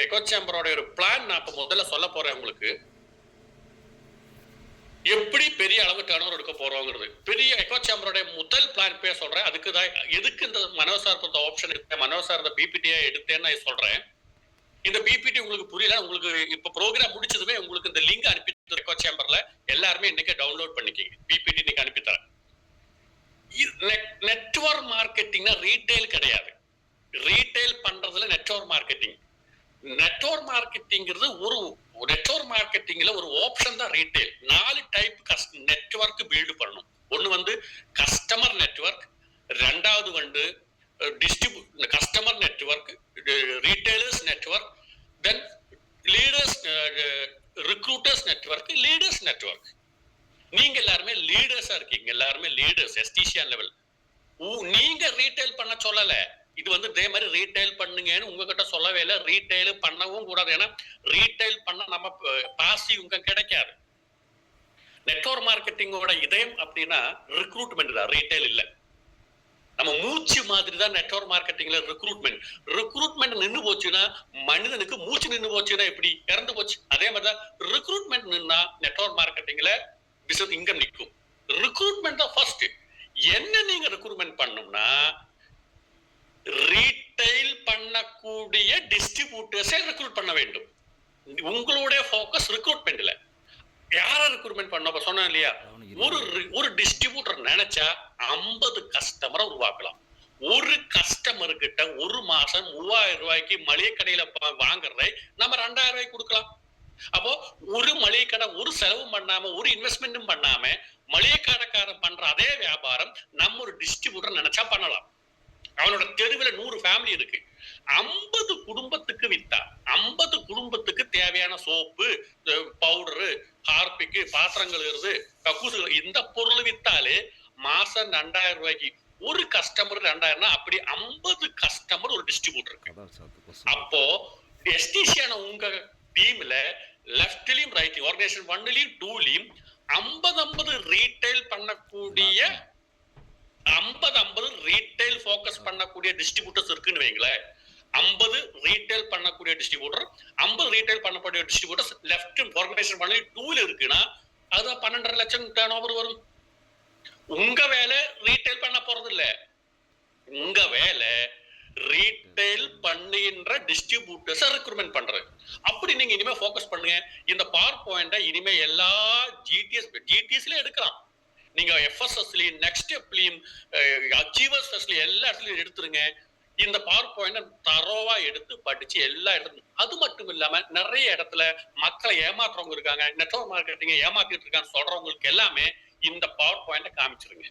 Echo சேம்பரோட ஒரு plan நான் இப்ப முதல்ல சொல்ல போறேன் உங்களுக்கு. எப்படி பெரிய அளவு டர்னோவர் எடுக்க போறோங்கிறது. பெரிய எக்கோ சேம்பரோட முதல் பிளான் பேர் சொல்றேன். அதுக்கு தான் எதுக்கு இந்த மனோசார்ந்த ஆப்ஷன் எடுத்தேன், மனோசார்ந்த பிபிடியா எடுத்தேன்னு நான் சொல்றேன். இந்த பிபிடி உங்களுக்கு புரியல, உங்களுக்கு இப்ப ப்ரோக்ராம் முடிச்சதுமே உங்களுக்கு இந்த லிங்க் அனுப்பி எக்கோ சேம்பர்ல எல்லாருமே இன்னைக்கு டவுன்லோட் பண்ணிக்கிங்க. பிபிடி இன்னைக்கு அனுப்பி தரேன். நெட்வொர்க் மார்க்கெட்டிங்னா ரீட்டைல் கிடையாது. ரீட்டைல் பண்றதுல நெட்வொர்க் மார்க்கெட்டிங். நெட்வொர்க் மார்க்கெட்டிங்கிறது ஒரு நெட்வொர்க் மார்க்கெட்டிங்ல ஒரு ஆப்ஷன் தான் ரீட்டைல். 4 டைப் நெட்வொர்க் பில்ட் பண்ணணும். ஒன்னு வந்து கஸ்டமர் நெட்வொர்க், ரெண்டாவது வந்து கஸ்டமர் நெட்வொர்க், ரீட்டைலர்ஸ் நெட்வொர்க், தென் லீடர்ஸ் ரிக்ரூட்டர்ஸ் நெட்வொர்க், லீடர்ஸ் நெட்வொர்க். நீங்க எல்லாருமே லீடர்ஸா இருக்கீங்க, எல்லாருமே லீடர்ஸ் எஸ்டிசியன் லெவல். நீங்க ரீட்டைல் பண்ண சொல்லல, இது வந்து இதே மாதிரி ரீட்டைல் பண்ணுங்கன்னு உங்ககிட்ட சொல்லவே இல்லை. ரீட்டைல் பண்ணவும் கூடாது, ஏன்னா ரீட்டைல் பண்ண நம்ம பாசிவ் இன்கம் கிடைக்காது. நெட்வொர்க் மார்க்கெட்டிங்கோட இதயம் அப்படின்னா ரிக்ரூட்மெண்ட் தான், ரீட்டைல் இல்ல. நம்ம மூச்சு மாதிரி தான் நெட்வொர்க் மார்க்கெட்டிங்ல ரிக்ரூட்மெண்ட். ரிக்ரூட்மெண்ட் நின்று போச்சுன்னா, மனிதனுக்கு மூச்சு நின்று போச்சுன்னா எப்படி இறந்து போச்சு, அதே மாதிரிதான் ரிக்ரூட்மெண்ட் நின்னா நெட்வொர்க் மார்க்கெட்டிங்ல பிசினஸ் இன்கம் நிற்கும். ரிக்ரூட்மெண்ட் தான் ஃபர்ஸ்ட். என்ன நீங்க ரெக்ரூட்மெண்ட் பண்ணணும்னா, ரீட்டைல் பண்ணக்கூடிய டிஸ்ட்ரிபியூட்டர்ஸை ரெக்ரூட் பண்ண வேண்டும். உங்களுடைய ஃபோக்கஸ் ரெக்ரூட்மெண்ட்ல. யார ரெக்ரூட்மெண்ட் பண்ண சொன்னேன் இல்லையா, ஒரு டிஸ்ட்ரிபியூட்டர் நினைச்சா 50 கஸ்டமரை உருவாக்கலாம். ஒரு கஸ்டமர் கிட்ட ஒரு மாசம் 3000 ரூபாய்க்கு மளிகை கடையில வாங்குறதை நம்ம 2000 ரூபாய்க்கு கொடுக்கலாம். அப்போ ஒரு மளிகை கடை ஒரு செலவு பண்ணாம, ஒரு இன்வெஸ்ட்மெண்ட்டும் பண்ணாம, மளிகை கடைக்காரன் பண்ற அதே வியாபாரம் நம்ம ஒரு டிஸ்ட்ரிபியூட்டர் நினைச்சா பண்ணலாம். அவனோட தெருவில் 100 ஃபேமிலி இருக்கு. 50 குடும்பத்துக்கு வித்தா, 50 குடும்பத்துக்கு தேவையான சோப்பு, பவுடரு, ஹார்பிக்கு, பாத்திரங்கள் இருந்து கக்கூசுகள், இந்த பொருள் வித்தாலே மாசம் 2000 ரூபாய்க்கு ஒரு கஸ்டமர் 2000, அப்படி 50 கஸ்டமர் ஒரு டிஸ்ட்ரிபியூட்டர் இருக்கு. அப்போ எஸ்டிசியான உங்க டீம்ல லெஃப்ட்லயும் ரைட்லயும் ஆர்கனைசேஷன் 1லயும் 2லயும் 50 ரீட்டைல் பண்ணக்கூடிய 50 ரீட்டைல் ஃபோக்கஸ் பண்ணக்கூடிய டிஸ்ட்ரிபியூட்டர்ஸ் இருக்குன்னு வைங்களேன். 50 ரீட்டைல் பண்ணக்கூடிய டிஸ்ட்ரிபியூட்டர், 50 ரீட்டைல் பண்ணக்கூடிய டிஸ்ட்ரிபியூட்டர்ஸ் லெஃப்ட் ஆர்கனைசேஷன் 1லயும் 2ல இருக்குன்னா அது 12.5 லட்சம் டர்ன் ஓவர் வரும். உங்க வேலை ரீட்டைல் பண்ண போறது இல்ல, உங்க வேலை ரீட்டைல் பண்ணுகின்ற டிஸ்ட்ரிபியூட்டர்ஸ் ரெக்ரூட்மெண்ட் பண்றது. அப்படி நீங்க இனிமே ஃபோக்கஸ் பண்ணுங்க. இந்த பவர் பாயிண்ட இனிமே எல்லா ஜிடிஎஸ்ல எடுக்கலாம். நீங்க எஃப்எஸ்எஸ்லயும் நெக்ஸ்ட் ஸ்டெப்லயும் அச்சீவர்ஸ் ஃபெஸ்ட்ல எல்லா இடத்துலயும் எடுத்துருங்க. இந்த பவர் பாயிண்ட தரோவா எடுத்து படிச்சு எல்லா இடத்துலயும். அது மட்டும் இல்லாம நிறைய இடத்துல மக்களை ஏமாத்துறவங்க இருக்காங்க, நெட்வொர்க் மார்க்கெட்டிங் ஏமாத்திட்டு இருக்கான்னு சொல்றவங்களுக்கு எல்லாமே இந்த பவர் பாயிண்ட காமிச்சிருங்க.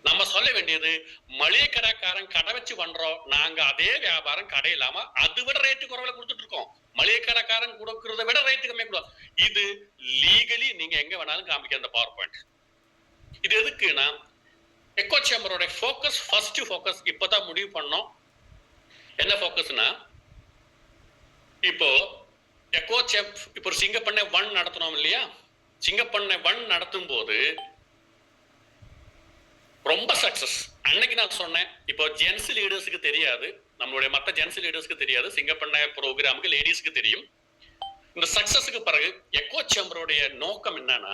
நம்ம சொல்ல வேண்டியது, மளிகை கடைக்காரன் கடை வச்சு பண்றோம், நாங்க அதே வியாபாரம் கடை இல்லாம அது விட ரேட்டு குறைவில கொடுத்துட்டு இருக்கோம். மளிகை கடைக்காரன் கொடுக்கறத விட ரேட்டு கம்மியா கொடுக்கும். இது லீகலி நீங்க எங்க வேணாலும் காமிக்க அந்த பவர் பாயிண்ட். இது எதுக்குன்னா, எக்கோ சேம்பரோட ஃபோக்கஸ், ஃபர்ஸ்ட் ஃபோக்கஸ் இப்பதான் முடிவு பண்ணோம். என்ன ஃபோக்கஸ்னா, இப்போ எக்கோ சேம்பர் இப்போ சிங்கப்பண்ணை 1 நடத்தணும் இல்லையா, சிங்கப்பண்ணை 1 நடத்தும் போது ரொம்ப சக்சஸ். அன்னைக்கு நான் சொன்னேன், இப்போ ஜென்ஸ் லீடர்ஸ்க்கு தெரியாது, நம்மளுடைய மற்ற ஜென்ஸ் லீடர்ஸ்க்கு தெரியாது, சிங்கப்பண்ணை ப்ரோக்ராமுக்கு லேடிஸ்க்கு தெரியும். இந்த சக்சஸுக்கு பிறகு எக்கோ சேம்பரோடைய நோக்கம் என்னன்னா,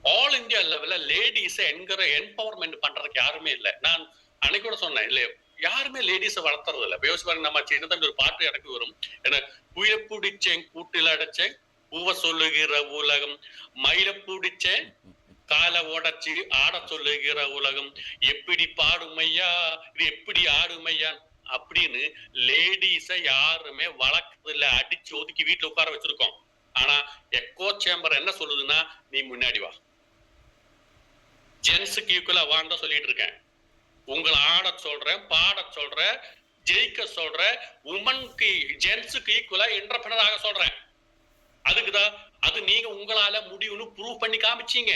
ஆல் இந்தியா லெவல்ல லேடிஸை என்பவர்மெண்ட் பண்றதுக்கு யாருமே இல்லை. நான் அன்னைக்கு கூட சொன்னேன் இல்லையா, யாருமே லேடிஸை வளர்த்துறது இல்லை. யோசிச்சு பாருங்க, நம்ம சின்னதம்பி ஒரு பாட்டு எனக்கு வரும், ஏன்னா புய பிடிச்சேன் கூட்டில் அடைச்சேன் பூவ சொல்லுகிற உலகம், மயில பிடிச்சேன் காலை உடைச்சு ஆட சொல்லுகிற உலகம், எப்படி பாடுமையா இது எப்படி ஆடுமையா அப்படின்னு லேடிஸை யாருமே வளர்க்கறது இல்லை, அடிச்சு ஒதுக்கி வீட்டுல உட்கார வச்சிருக்கோம். ஆனா எக்கோ சேம்பர் என்ன சொல்லுதுன்னா, நீ முன்னாடி வா, ஜென்ஸுக்கு ஈக்குவலா வான்னு தான் சொல்லிட்டு இருக்கேன். உங்களை ஆட சொல்றேன், பாட சொல்றேன், ஜெயிக்க சொல்றேன், உமனுக்கு ஜென்ஸுக்கு ஈக்குவலா என்டர்பிரனர் ஆக சொல்றேன். அதுக்குதான் அது நீங்க உங்களால முடிவுன்னு ப்ரூவ் பண்ணி காமிச்சீங்க.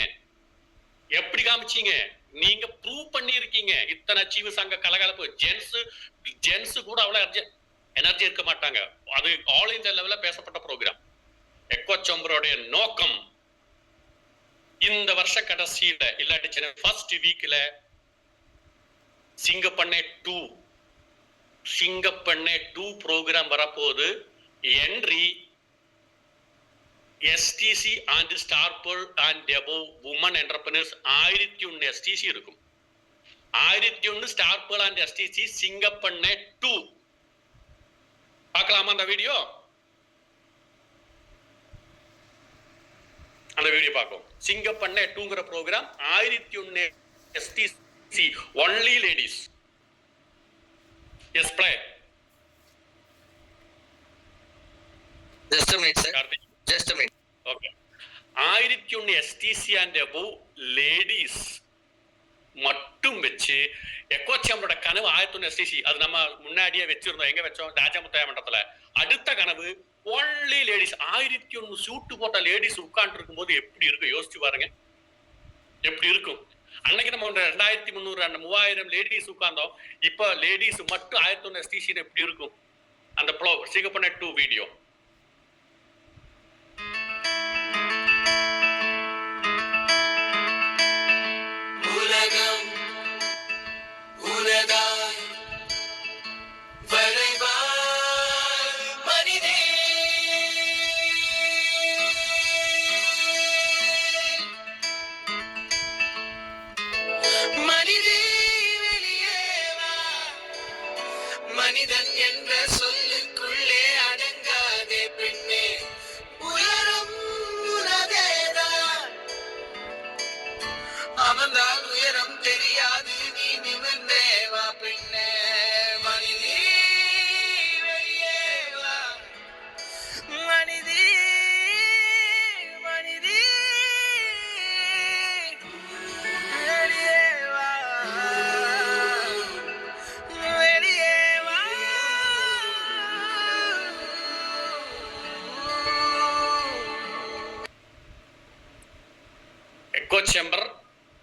எப்படி காமிச்சீங்க? நீங்க ப்ரூவ் பண்ணி இருக்கீங்க. இத்தனை அச்சீவ் சங்க கலகலப்பு. ஜென்ஸ் கூட அவ்வளவு எனர்ஜி இருக்க மாட்டாங்க. அது ஆல் இந்தியா லெவல்ல பேசப்பட்ட ப்ரோக்ராம். எக்கோ சேம்பரோடைய நோக்கம் இந்த வருஷ கடைசியில இல்லாட்டி ஃபர்ஸ்ட் வீக்ல சிங்கப்பண்ணை 2 ப்ரோக்ராம் வரப்போகுது. entry STC and Star Pearl and above women entrepreneurs 1001 STC இருக்கும். 1001 Star Pearl and STC சிங்கப்பண்ணை 2 பார்க்கலாமா அந்த வீடியோ? அந்த வீடியோ பார்ப்போம். சிங்கப்பண்ணை 2ங்கற program 1001 STC only ladies. Yes, play. Just a minute, sir. Karthik. Just a minute. Okay. 1001 STC and above ladies மட்டும் வச்சு echo சேம்பரோட கனவு 1001 STC. அது நம்ம முன்னாடியே வச்சிருந்தோம். எங்க வச்சோம்? ராஜமுத்தாய மண்டபத்துல. அடுத்த கனவு only ladies. 1001 சூட்டு போட்ட லேடிஸ் உட்கார்ந்து இருக்கும்போது எப்படி இருக்கும் யோசிச்சு பாருங்க. எப்படி இருக்கும்? அன்னைக்கு நம்ம 2300 3000 லேடிஸ் உட்கார்ந்தோம். இப்ப லேடிஸ் மட்டும் 1001 STC எப்படி இருக்கும்? அந்த சிங்கப்பண்ணை 2 வீடியோ. மனிதன் என்ற சொல்லுக்குள்ளே அடங்காதே பெண்ணே, உயரம் உனதேதான். அமர்ந்தால் உயரம் தெரியாது, நீ நிமிர்ந்தே வா பெண்ணே. மனிதே வெளியே வா, மனிதே மனிதே வெளியே வா, வெளியே வா. எக்கோ சேம்பர்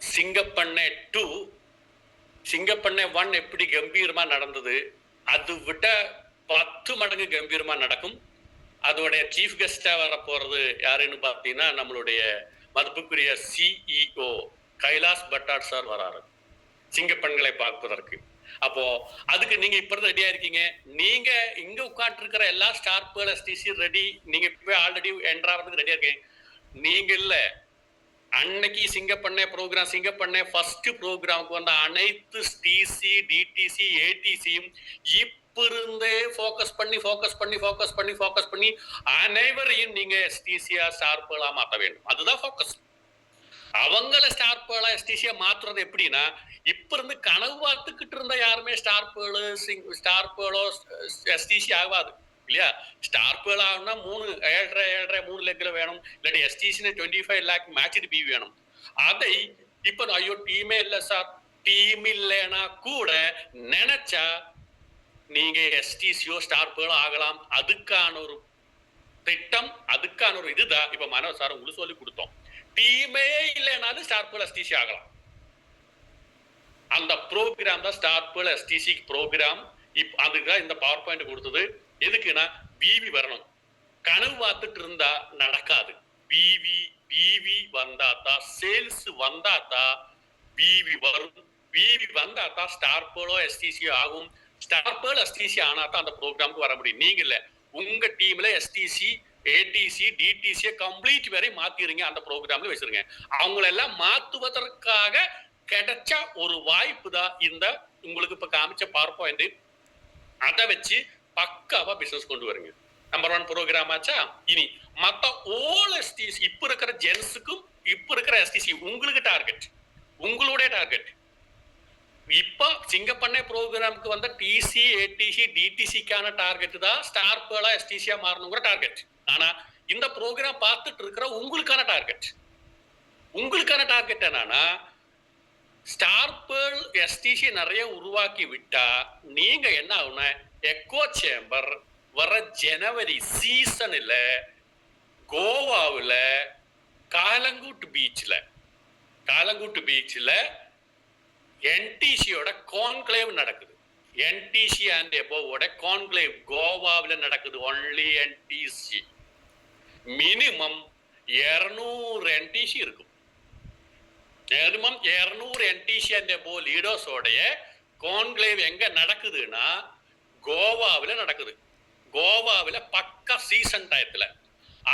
சிங்கப்பண்ணை 2 சிங்கப்பண்ணை 1 எப்படி கம்பீரமா நடந்தது, அது விட 10 மடங்கு கம்பீரமா நடக்கும். அதோடைய சீஃப் கெஸ்டா வர போறது யாருன்னு பார்த்தீங்கன்னா நம்மளுடைய மதிப்புக்குரிய CEO கைலாஷ் பட்டாட் சார் வராரு சிங்கப்பெண்களை பார்ப்பதற்கு. அப்போ அதுக்கு நீங்க இப்ப இருந்து ரெடியா இருக்கீங்க. நீங்க இங்க உட்கார்ந்து இருக்கிற எல்லா ஸ்டார் பேர்ல் STC ரெடி. நீங்க இப்ப ஆல்ரெடி என்ட்ராவதுக்கு ரெடியா இருக்கீங்க. நீங்க இல்ல, அன்னைக்கு சிங்கப்பண்ணை ப்ரோக்ராம் சிங்கப்பண்ணை ஃபர்ஸ்ட் ப்ரோக்ராமுக்கு வந்த அனைத்து TC DTC ATCயும் இப்ப இருந்தே ஃபோக்கஸ் பண்ணி அனைவரையும் நீங்க STCயா ஸ்டார் பேர்லா மாற்ற வேண்டும். அதுதான் ஃபோக்கஸ். அவங்கள ஸ்டார் பேர்லா STCயா மாத்துறது எப்படின்னா, இப்ப இருந்து கனவு பார்த்துக்கிட்டு இருந்த யாருமே ஸ்டார் பேர்லோ STC ஆகாது இல்லையா? ஸ்டார் பேர்ல் ஆகும்னா 3 லெக்ல வேணும். இல்லாட்டி STC 25 lakh மேட்ச்டு பி வேணும். அதை இப்ப ஐயோ டீமே இல்ல சார், டீம் இல்லைன்னா கூட நினைச்சா நீங்க STCயோ ஸ்டார் பேர்லோ ஆகலாம். அதுக்கான ஒரு திட்டம், அதுக்கான ஒரு இதுதான் இப்ப மனோ சார் உங்களுக்கு சொல்லி கொடுத்தோம். டீமே இல்லைனாலும் ஸ்டார் பேர்ல் STC ஆகலாம். அந்த ப்ரோக்ராம் தான் ஸ்டார் பேர்ல் STC ப்ரோக்ராம். அதுக்குதான் இந்த பவர் பாயிண்ட் கொடுத்தது. எதுக்குன்னா பிவி வரணும். கனவு பார்த்துட்டு இருந்தா நடக்காது. பிவி வந்தாதான், சேல்ஸ் வந்தாதான் பிவி வரும். பிவி வந்தாதான் ஸ்டார் பேர்லோ STC ஆகும். ஸ்டார் பேர்ல் STC ஆனாதான் அந்த ப்ரோக்ராமுக்கு வர முடியும். நீங்க இல்ல, உங்க டீம்ல STC ATC DTC கம்ப்ளீட் வரை மாத்திருங்க. அந்த ப்ரோக்ராம்ல வச்சிருங்க. அவங்களெல்லாம் மாத்துவதற்காக கிடைச்ச ஒரு வாய்ப்பு தான் இந்த உங்களுக்கு இப்ப காமிச்ச பவர் பாயிண்ட். அதை வச்சு பக்காவா பிசினஸ் கொண்டு வருங்க. நம்பர் 1 ப்ரோக்ராம் ஆச்சா? இனி மத்த ஓல் STC இப்ப இருக்கிற ஜென்ஸுக்கும் இப்ப இருக்கிற STC உங்களுக்கு டார்கெட், உங்களுடைய டார்கெட். இப்ப சிங்கப்பண்ணை ப்ரோக்ராமுக்கு வந்த TC ATC DTCக்கான டார்கெட் தான் ஸ்டார் பேர்லா STCயா மாறணுங்கிற டார்கெட். ஆனா இந்த ப்ரோக்ராம் பார்த்துட்டு இருக்கிற உங்களுக்கான டார்கெட் என்னன்னா, ஸ்டார் பேர்ல் STC நிறைய உருவாக்கி விட்டா நீங்க என்ன ஆகுனா, எக்கோ சேம்பர் வர ஜனவரி சீசன்ல கோவாவில் காலங்கூட் பீச்ல NTCயோட கான்க்ளேவ் நடக்குது. NTC அண்ட் எபோவோட கான்க்ளேவ் கோவாவில் நடக்குது. Only NTC. மினிமம் 200 NTC இருக்கும். மினிமம் 200 NTC அண்ட் எபோ லீடர்ஸோடைய கான்க்ளேவ் எங்க நடக்குதுன்னா கோவாவில் நடக்குது. கோவாவில பக்கா சீசன் டயத்துல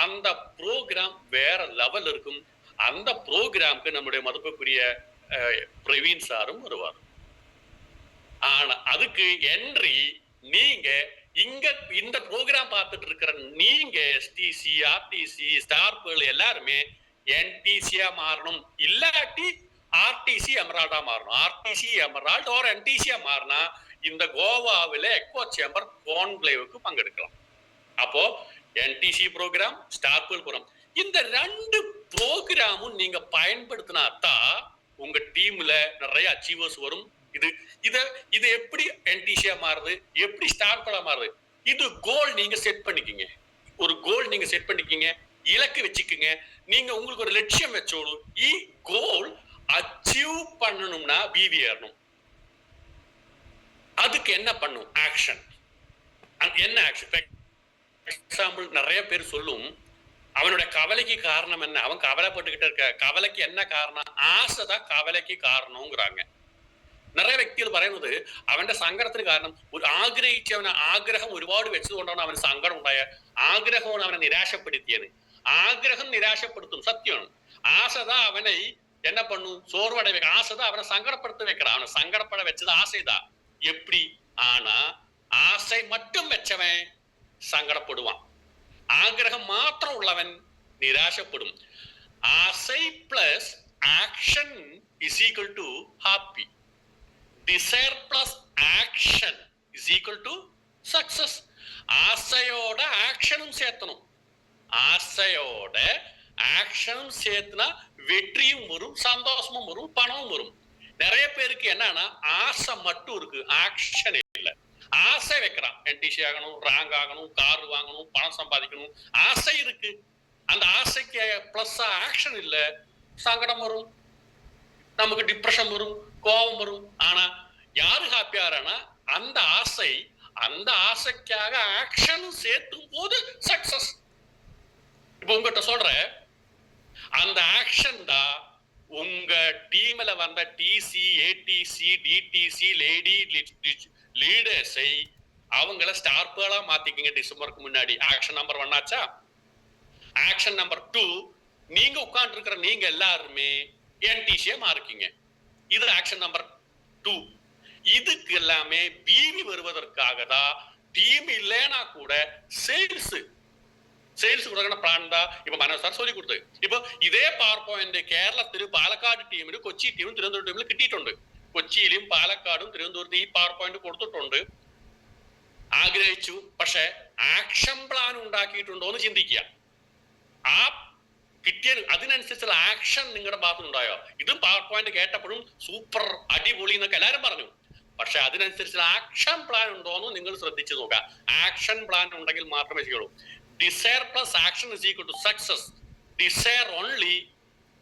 அந்த ப்ரோக்ராம் வேற லெவல் இருக்கும். அந்த ப்ரோக்ராம்க்கு நம்முடைய மதிப்புக்குரிய பிரவீன் சாரும் வருவார். ஆனா அதுக்கு என்ட்ரி நீங்க இங்க இந்த ப்ரோக்ராம் பார்த்துட்டு இருக்கிற நீங்க எஸ்டிசி, ஆர்டிசி, ஸ்டார் பேர்ல் எல்லாருமே என்டிசியா மாறணும். இல்லாட்டி ஆர்டிசி எமரால்டா மாறணும். ஆர்டிசி எமரால்ட் ஒரு என்டிசியா மாறினா இந்த கோவாவில எக்கோ சேம்பர் கான்க்ளேவுக்கு பங்கெடுக்கலாம். அப்போ NDC program, star pearl program, இந்த 2 ப்ரோக்ராமும் நீங்க பயன்படுத்தினா தான் உங்க டீம்ல நிறைய அச்சீவர்ஸ் வரும். இது எப்படி என்டிசியா மாறுது, எப்படி ஸ்டார் பேர்லா மாறுது? இது கோல் நீங்க செட் பண்ணிக்கிங்க. ஒரு கோல் நீங்க செட் பண்ணிக்கிங்க, இலக்கு வச்சுக்குங்க. நீங்க உங்களுக்கு ஒரு லட்சியம் வச்சோடு கோல் அச்சீவ் பண்ணணும்னா பிவி ஏறணும். அதுக்கு என்ன பண்ணும்? ஆக்ஷன். என்ன ஆக்ஷன்? எக்ஸாம்பிள் நிறைய பேர் சொல்லும், அவனுடைய கவலைக்கு காரணம் என்ன? அவன் கவலைப்பட்டுக்கிட்டு இருக்க கவலைக்கு என்ன காரணம்? ஆசைதான் கவலைக்கு காரணம்ங்கிறாங்க. நிறைய വ്യക്തികൾ പറയുന്നത് അവന്റെ സങ്കടത്തിന് കാരണം ഒരു ആഗ്രഹിച്ചവന് ആഗ്രഹം ഒരുപാട് വെച്ചതുകൊണ്ടാണ് അവന് സങ്കടം ഉണ്ടായ. ആഗ്രഹമാണ് അവനെ നിരാശപ്പെടുത്തിയത്. ആഗ്രഹം നിരാശപ്പെടുത്തും, സത്യമാണ്. ஆசைத அவனை என்ன பண்ணும்? சோர்வடை வைக்க. ஆசைத அவனை சங்கடப்படுத்த வைக்கிறான். அவனை சங்கடப்பட வச்சது ஆசைதான். எப்படி? ஆனா ஆசை மட்டும் வச்சவன் சங்கடப்படுவான். ஆகிரகம் மாத்திரம் உள்ளவன் நிராசப்படும். ஆசை plus action is equal to happy. Desire plus action is equal to success. ஆசையோட ஆக்ஷனும் சேர்த்தணும். ஆசையோட ஆக்ஷனும் சேர்த்துனா வெற்றியும் வரும், சந்தோஷமும் வரும், பணமும் வரும். நிறைய பேருக்கு என்னன்னா ஆசை மட்டும் இருக்கு, ஆக்ஷன் இல்ல. ஆசை வைக்கிறான், என்டிசி ஆகணும், ரேங்க் ஆகணும், கார் வாங்கணும், பணம் சம்பாதிக்கணும், ஆசை இருக்கு. அந்த ஆசைக்கு பிளஸ் ஆக்ஷன் இல்ல, சங்கடம் வரும், நமக்கு டிப்ரெஷன் வரும், கோபம் வரும். ஆனா யாரு ஹாப்பியாரானா அந்த ஆசை, அந்த ஆசைக்காக ஆக்ஷனும் சேர்த்தும் போது சக்சஸ். இப்ப உங்ககிட்ட சொல்ற அந்த ஆக்ஷன் தான் உங்க டீம்ல வந்த டிசி, ஏடிசி, டிடிசி லேடி லீடர்ஸை அவங்கள ஸ்டார் பேர்லா மாத்திக்கிங்க டிசம்பருக்கு முன்னாடி. ஆக்ஷன் நம்பர் 1 ஆச்சா? ஆக்ஷன் நம்பர் 2, நீங்க உட்கார்ந்து இருக்கிற நீங்க எல்லாருமே என்டிசியா மாறிக்கீங்க. இது ஆக்ஷன் நம்பர் 2. இதுக்கு எல்லாமே பிவி வருவதற்காக தான் டீம் இல்லைன்னா கூட சேல்ஸ் കൊടുക്കുന്ന പ്ലാൻ എന്താ? ഇപ്പൊ മനോജ് സാർ சொல்லி കൊടുത്തു. ഇപ്പൊ ഇതേ പവർ പോയിന്റ് കേരളത്തിൽ പാലക്കാട് ടീമിന്, കൊച്ചി ടീമും തിരുവനന്തപുരം ടീമിൽ കിട്ടിയിട്ടുണ്ട്. കൊച്ചിയിലും പാലക്കാടും തിരുവനന്തപുരത്തും ഈ പവർ പോയിന്റ് കൊടുത്തിട്ടുണ്ട്. ആഗ്രഹിച്ചു, പക്ഷെ ആക്ഷൻ പ്ലാൻ ഉണ്ടാക്കിയിട്ടുണ്ടോ എന്ന് ചിന്തിക്കുക. ആ കിട്ടിയ അതിനനുസരിച്ചുള്ള ആക്ഷൻ നിങ്ങളുടെ ഭാഗത്തുണ്ടായോ? ഇതും പവർ പോയിന്റ് കേട്ടപ്പോഴും സൂപ്പർ അടിപൊളി എന്നൊക്കെ എല്ലാവരും പറഞ്ഞു. പക്ഷെ അതിനനുസരിച്ചുള്ള ആക്ഷൻ പ്ലാൻ ഉണ്ടോ എന്ന് നിങ്ങൾ ശ്രദ്ധിച്ചു നോക്കുക. ആക്ഷൻ പ്ലാൻ ഉണ്ടെങ്കിൽ മാത്രമേ ചെയ്യുള്ളൂ. Desire plus action is equal to success. Desire only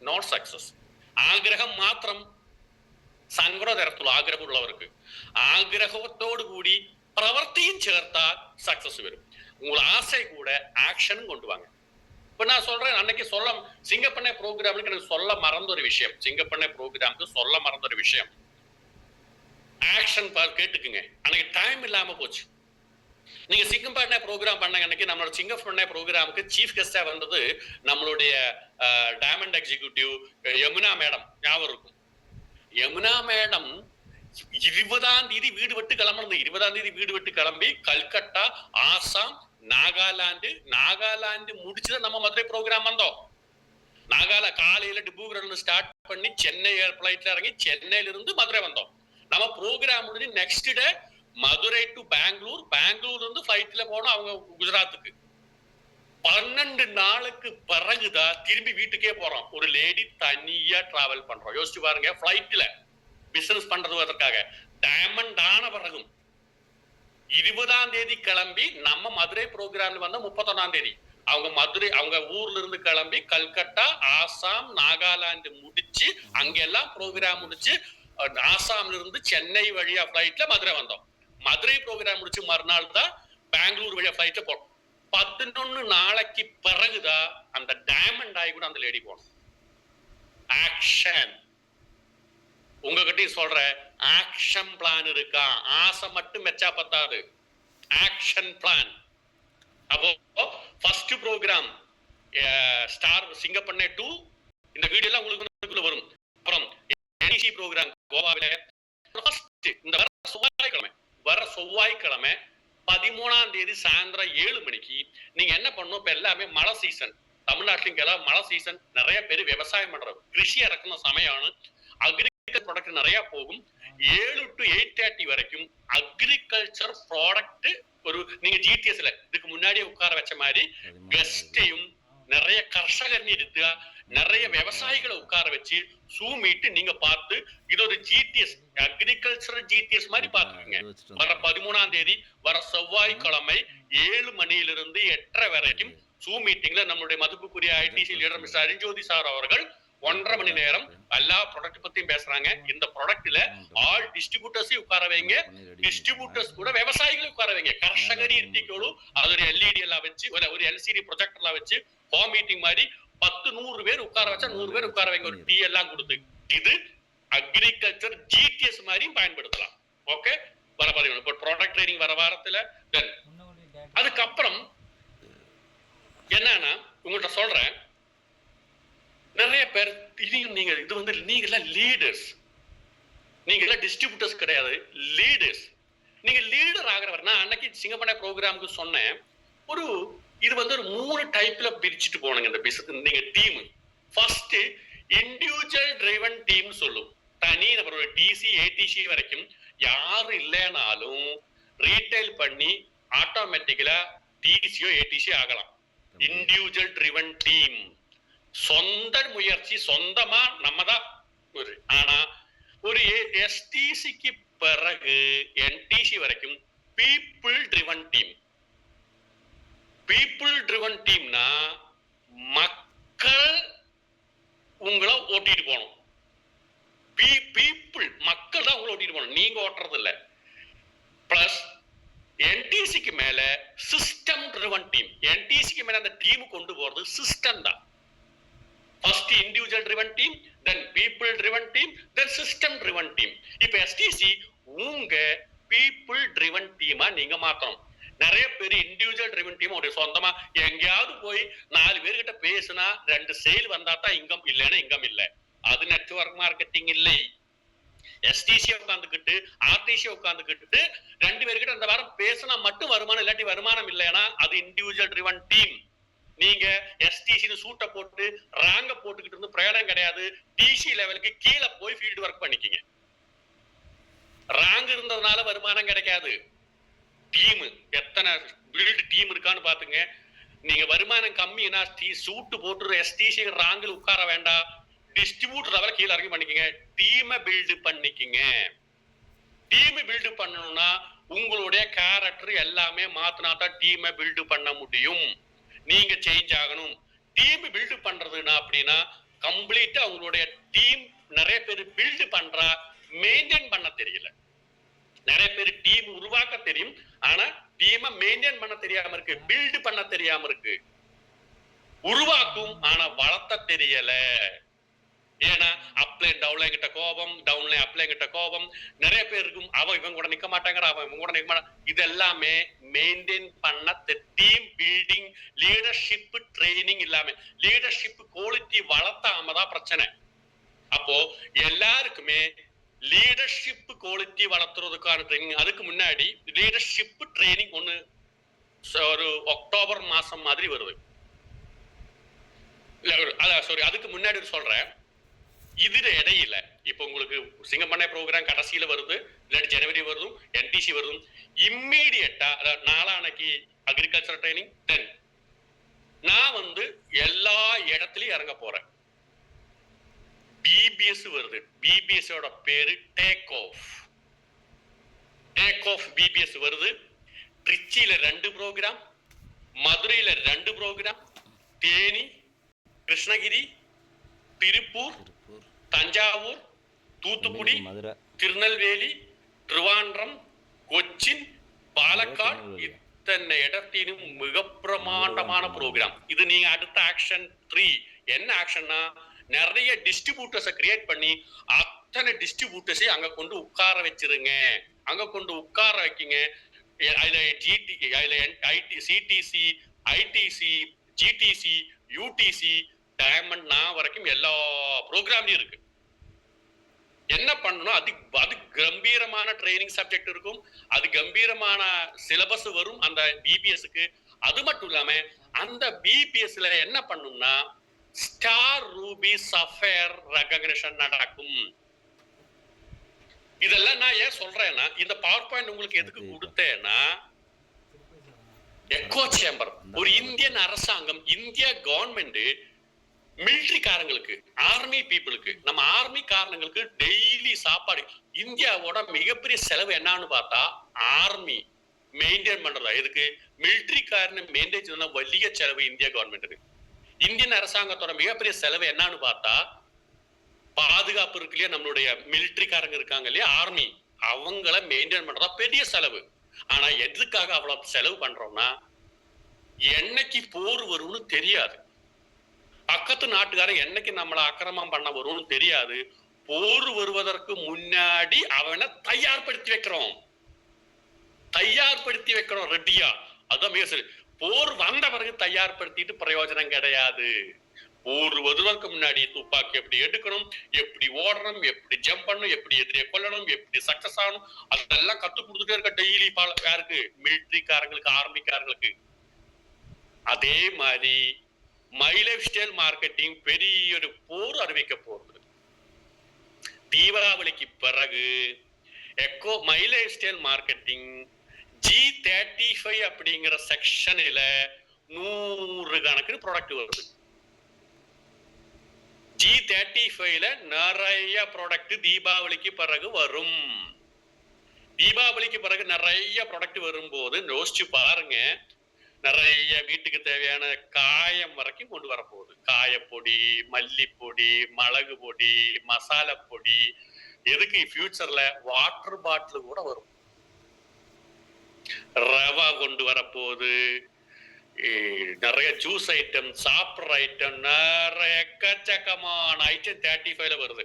not success. ആഗ്രഹം മാത്രം സങ്കടം തരത്തുള്ളൂ ആഗ്രഹമുള്ളവർക്ക്. ആഗ്രഹത്തോടു കൂടി പ്രവൃത്തിയും ചേർത്താൽ സക്സസ് വരും. உங்கள் ஆசை கூட ஆக்ஷனும் கொண்டு வாங்க. இப்ப நான் சொல்றேன், அன்னைக்கு சிங்கப்பண்ணை ப்ரோக்ராமுக்கு எனக்கு சொல்ல மறந்த ஒரு விஷயம், சிங்கப்பண்ணை ப்ரோக்ராமுக்கு சொல்ல மறந்த ஒரு விஷயம், ஆக்ஷன் கேட்டுக்குங்க. அன்னைக்கு டைம் இல்லாம போச்சு. நீங்க சிங்கப்பண்ணை ப்ரோக்ராம் பண்ண அன்னைக்கு நம்மளோட சிங்கப்பண்ணை ப்ரோக்ராமுக்கு சீஃப் கெஸ்டா வந்தது நம்மளுடைய டைமண்ட் எக்ஸிக்யூட்டிவ் யமுனா மேடம். ஞாபகம் இருக்கும். யமுனா மேடம் 20ஆம் தேதி வீடு விட்டு கிளம்புறது. 20ஆம் தேதி வீடு விட்டு கிளம்பி கல்கட்டா, ஆசாம், நாகாலாந்து முடிச்சுதான் நம்ம மதுரை ப்ரோக்ராம் வந்தோம். காலையில டிபுகூர்ல ஸ்டார்ட் பண்ணி சென்னை ஃபிளைட்ல இறங்கி சென்னையில இருந்து மதுரை வந்தோம். நம்ம ப்ரோக்ராம் முடிஞ்சு next day Madurai to Bangalore இருந்து ஃபிளைட்ல போனோம் அவங்க குஜராத்துக்கு. 12 நாளுக்கு பிறகுதான் திரும்பி வீட்டுக்கே போறோம். ஒரு லேடி தனியா டிராவல் பண்றோம். யோசிச்சு பாருங்க, ஃபிளைட்ல பிசினஸ் பண்றதுக்காக. டைமண்ட் ஆன பிறகும் 20ஆம் தேதி கிளம்பி நம்ம மதுரை ப்ரோக்ராம்ல வந்த 31ஆம் தேதி அவங்க ஊர்ல இருந்து கிளம்பி கல்கட்டா, ஆசாம், நாகாலாந்து முடிச்சு அங்கெல்லாம் ப்ரோக்ராம் முடிச்சு ஆசாம்ல இருந்து சென்னை வழியா ஃபிளைட்ல மதுரை வந்தோம். மதுரை ப்ரோக்ராம் முடிச்சு மறுநாள் தான் பெங்களூர் வழியா ஃபிளைட்ல போனோம். 11 நாளைக்கு பிறகுதான் அந்த டைமண்ட் ஆகி கூட அந்த லேடி போனோம். ஆக்ஷன். உங்ககிட்டயும் சொல்ற, ஆக்ஷன் பிளான் இருக்கா? ஆசை மட்டும் வச்சா பத்தாது. Action plan. அப்போ ஃபர்ஸ்ட் ப்ரோக்ராம் ஸ்டார் சிங்கப்பண்ணை 2 இந்த வீடியோ எல்லாம் உங்களுக்கு வரும். அப்புறம் NEC ப்ரோக்ராம் கோவாவில ஃபர்ஸ்ட் இந்த வர செவ்வாய்க்கிழமை 13ஆம் தேதி சாயந்தரம் 7 மணிக்கு நீங்க என்ன பண்ணணும்? இப்ப எல்லாமே மழை சீசன், தமிழ்நாட்டிலும் மழை சீசன், நிறைய பேர் விவசாயம் பண்றது, கிருஷி இறக்குன சமயம், அக்ரிகல்ச்சர் ப்ராடக்ட் நிறைய போகும். 7 to 8:30 வரைக்கும் அக்ரிகல்ச்சர் ப்ராடக்ட் ஒரு நீங்க GTSல இதுக்கு முன்னாடியே உட்கார வச்ச மாதிரி கெஸ்டையும் நிறைய கர்ஷகர் இருக்கா, நிறைய விவசாயிகளை உட்கார வச்சு மீட்டு நீங்க பார்த்து இது ஒரு GTS அக்ரிகல்ச்சரல் GTS மாதிரி பாத்துக்கோங்க. வர 13ஆம் தேதி வர செவ்வாய்க்கிழமை 7 மணியிலிருந்து 8:30 வரைக்கும் மீட்டிங்ல நம்மளுடைய மதிப்புக்குரிய ITC லீடர் மிஸ்டர் அரிஞ்சோதி சார் அவர்கள் 1.5 மணி நேரம் எல்லா ப்ராடக்ட் பத்தியும் பேசுறாங்க. இந்த ப்ராடக்ட்ல ஆல் டிஸ்ட்ரிபியூட்டர்ஸையும் உட்கார வைங்க, டிஸ்ட்ரிபியூட்டர்ஸ் கூட விவசாயிகளை உட்கார வைங்க. கர்ஷகரி இருட்டிக்கோடு அது ஒரு LED எல்லாம் வச்சு ஒரு LCD ப்ரொஜெக்டர்லாம் வச்சு ஹோம் மீட்டிங் மாதிரி 10-100 பேர் உட்கார வச்சா 100 பேர் உட்கார வைங்க, ஒரு டீ எல்லாம் கொடுத்து. இது அக்ரிகல்ச்சர் GTS மாதிரியும் பயன்படுத்தலாம். ஓகே, வர பாத்தீங்கன்னா இப்போ ப்ராடக்ட் ட்ரைனிங் வர வாரத்துல. தென் அதுக்கப்புறம் என்னன்னா உங்கள்கிட்ட சொல்றேன், நிறைய பேர் நீங்க இது வந்து நீங்க எல்லாம் லீடர்ஸ், நீங்க எல்லாம் டிஸ்ட்ரிபியூட்டர்ஸ் கிடையாது, லீடர்ஸ். நீங்க லீடர் ஆகிறவர். நான் அன்னைக்கு சிங்கப்பண்ணை ப்ரோக்ராமுக்கு சொன்னேன், ஒரு இது வந்து ஒரு 3 டைப்ல பிரிச்சுட்டு போனுங்க இந்த பிசினஸ். நீங்க team first individual driven team சொல்லும். தனி நபர் ஒரு TC ATC வரைக்கும் யாரு இல்லைனாலும் ரீட்டைல் பண்ணி ஆட்டோமேட்டிக்கலா TCO ATC ஆகலாம். இண்டிவிஜுவல் டிரைவன் டீம் சொந்த முயற்சி, சொந்தமா நம்ம தான். ஆனா ஒரு STCக்கு பிறகு NTC வரைக்கும் people driven team. People driven டீம்னா மக்கள் உங்களை ஓட்டிட்டு போகணும். பீப்புள் மக்கள் தான் உங்களை ஓட்டிட்டு போகணும், நீங்க ஓட்டுறது இல்ல. பிளஸ் NTCக்கு மேல சிஸ்டம் ட்ரிவன் டீம். NTCக்கு மேல அந்த டீம் கொண்டு போறது சிஸ்டம் தான். First individual driven team, then people driven team, then system driven team. இப்ப STC உங்க பீப்புள் ட்ரிவன் டீமா நீங்க மாத்தணும். நிறைய பேர் இண்டிவிஜுவல் ட்ரிவன் டீம் ஒரு சொந்தமா எங்கேயாவது போய் 4 பேர்கிட்ட பேசினா 2 சேல் வந்தா தான் இன்கம், இல்லைன்னா இன்கம் இல்லை. அது நெட்வொர்க் மார்க்கெட்டிங் இல்லை. STC உட்காந்துக்கிட்டு RTC உட்காந்துக்கிட்டு 2 பேர்கிட்ட அந்த வாரம் பேசினா மட்டும் வருமானம், இல்லாட்டி வருமானம் இல்லைன்னா அது இண்டிவிஜுவல் ட்ரிவன் டீம். நீங்க STC சூட்டை போட்டு ராங்க போட்டுக்கிட்டு இருந்து பிரயோஜனம் கிடையாது. TC லெவலுக்கு கீழே போய் ஃபீல்டு ஒர்க் பண்ணிக்கிங்க. ராங் இருந்ததுனால வருமானம் கிடைக்காது. டீம் எத்தனை பில்ட் டீம் இருக்கான்னு பாத்துங்க. நீங்க வருமானம் கம்மினா சூட்டு போட்டு STC ராங்கில் உட்கார வேண்டாம், டிஸ்ட்ரிபியூட்டர் லெவல கீழே இறங்கி பண்ணிக்கங்க. டீமை பில்டு பண்ணிக்கங்க. டீம் பில்டு பண்ணணும்னா உங்களுடைய கேரக்டர் எல்லாமே மாத்தினா தான் டீமை பில்டு பண்ண முடியும். நீங்க சேஞ்ச் ஆகணும். டீம் பில்டு பண்றதுன்னா அப்படின்னா கம்ப்ளீட்டா உங்களுடைய டீம் நிறைய பேர் பில்டு பண்றா, மெயின்டைன் பண்ண தெரியல. நிறைய பேர் டீம் உருவாக்க தெரியும், ஆனா டீமை மெயின்டைன் பண்ண தெரியாம இருக்கு, பில்டு பண்ண தெரியாம இருக்கு. உருவாக்கும் ஆனா வளர்த்த தெரியல. ஏன்னா அப்லைன் டவுன்ல கிட்ட கோபம், டவுன்ல அப்லைன் கிட்ட கோபம். நிறைய பேர் இருக்கும், அவன் இவன் கூட நிக்க மாட்டாங்கிற, அவன் இவன் கூட நிக்க மாட்டான். இது எல்லாமே மெயின்டைன் பண்ண டீம் பில்டிங், லீடர்ஷிப் ட்ரைனிங் இல்லாம லீடர்ஷிப் குவாலிட்டி வளர்த்தாம தான் பிரச்சனை. அப்போ எல்லாருக்குமே லீடர்ஷிப் குவாலிட்டி வளர்த்துறதுக்கான ட்ரைனிங். அதுக்கு முன்னாடி லீடர்ஷிப் ட்ரைனிங் ஒண்ணு ஒரு அக்டோபர் மாசம் மாதிரி வருது. அதுக்கு முன்னாடி சொல்றேன். இதுல இடையில இப்ப உங்களுக்கு சிங்கப்பண்ணை ப்ரோக்ராம் கடைசியில வருது, இல்லாட்டி ஜனவரி வருது, NTC வருது. இம்மீடியட்டா நாளானைக்கு அக்ரிகல்ச்சர் ட்ரைனிங். தென் நான் வந்து எல்லா இடத்துலயும் இறங்க போறேன். BBS வருது. BBS ஓட பேரு take off. Take off BBS வருது. திருச்சியில 2 ப்ரோக்ராம், மதுரையில 2 ப்ரோக்ராம், தேனி, கிருஷ்ணகிரி, திருப்பூர், தஞ்சாவூர், தூத்துக்குடி, திருநெல்வேலி, திருவான்றம், கொச்சின், பாலக்காடு, இத்தனை இடத்திலும் மிக பிரமாண்டமான ப்ரோக்ராம். இது நீங்க அடுத்த ஆக்ஷன் 3 என்ன ஆக்ஷன்னா, நிறைய டிஸ்ட்ரிபியூட்டர்ஸை கிரியேட் பண்ணி அத்தனை டிஸ்ட்ரிபியூட்டர்ஸை அங்க கொண்டு உட்கார வச்சிருங்க. அங்க கொண்டு உட்கார வைக்கிங்க. அதுல ஜிடி, அதுல ID, CDC, IDC, GDC, UDC, diamond நான் வரைக்கும் எல்லா ப்ரோக்ராம்லயும் இருக்கு. என்ன பண்ணணும், அது அது கம்பீரமான ட்ரைனிங் சப்ஜெக்ட் இருக்கும், அது கம்பீரமான சிலபஸ் வரும் அந்த பிபிஎஸ்க்கு. அது மட்டும் இல்லாம அந்த பிபிஎஸ்ல என்ன பண்ணும்னா ஸ்டார் ரூபி சஃபயர் ரெகக்னிஷன் நடக்கும். இதெல்லாம் நான் ஏன் சொல்றேன்னா, இந்த பவர் பாயிண்ட் உங்களுக்கு எதுக்கு கொடுத்தேன்னா, எக்கோ சேம்பர் ஒரு இந்தியன் அரசாங்கம், இந்திய கவர்மெண்ட் மிலிட்டரிக்காரங்களுக்கு, ஆர்மி பீப்புளுக்கு, நம்ம ஆர்மி காரணங்களுக்கு டெய்லி சாப்பாடு. இந்தியாவோட மிகப்பெரிய செலவு என்னன்னு பார்த்தா ஆர்மி மெயின்டைன் பண்றதா. இதுக்கு மிலிட்டரிக்காரன்னு மெயின்டைன் பண்ண വലിയ செலவு இந்திய கவர்மெண்ட்டுக்கு. இந்தியன் அரசாங்கத்தோட மிகப்பெரிய செலவு என்னன்னு பார்த்தா பாதுகாப்பு இருக்கு இல்லையா, நம்மளுடைய மிலிட்டரிக்காரங்க இருக்காங்க இல்லையா, ஆர்மி, அவங்கள மெயின்டைன் பண்றதா பெரிய செலவு. ஆனா எதுக்காக அவ்வளவு செலவு பண்றோம்னா, என்னைக்கு போர் வரும்னு தெரியாது, பக்கத்து நாட்டுக்காரன் என்னைக்கு நம்மளை அக்கிரமம் பண்ண வரும்னு தெரியாது. போர் வருவதற்கு முன்னாடி அவனை தயார்படுத்தி வைக்கிறோம், ரெடியா. அதுதான் மிக சரி. போர் வந்த பிறகு தயார்படுத்திட்டு பிரயோஜனம் கிடையாது. போர் வருவதற்கு முன்னாடி துப்பாக்கி எப்படி எடுக்கணும், எப்படி ஓடணும், எப்படி ஜம்ப் பண்ணணும், எப்படி எதிரியை கொல்லணும், எப்படி சக்சஸ் ஆகணும், அதெல்லாம் கத்து கொடுத்துட்டே இருக்க டெய்லி. யாருக்கு? மிலிட்டரிக்காரங்களுக்கு, ஆர்மிக்காரங்களுக்கு. அதே மாதிரி மை லைஃப் ஸ்டைல் மார்க்கெட்டிங் பெரிய ஒரு போர் அறிவிக்க போறது. தீபாவளிக்கு பிறகு echo my lifestyle marketing G35 அப்படிங்கிற செக்ஷன்ல 100 கணக்கு ப்ராடக்ட் வருது. G35ல நிறைய ப்ராடக்ட் தீபாவளிக்கு பிறகு வரும். தீபாவளிக்கு பிறகு நிறைய ப்ராடக்ட் வரும்போது யோசிச்சு பாருங்க, நிறைய வீட்டுக்கு தேவையான காயம் வரைக்கும் கொண்டு வரப்போகுது. காயப்பொடி, மல்லிப்பொடி, மிளகு பொடி, மசாலா பொடி. எதுக்கு ஃபியூச்சர்ல வாட்டர் பாட்டில் கூட வரும். ரவா கொண்டு வரப்போகுது, நிறைய ஜூஸ் ஐட்டம், சாப்பிட்ற ஐட்டம், நிறைய எக்கச்சக்கமான ஐட்டம் 35ல வருது.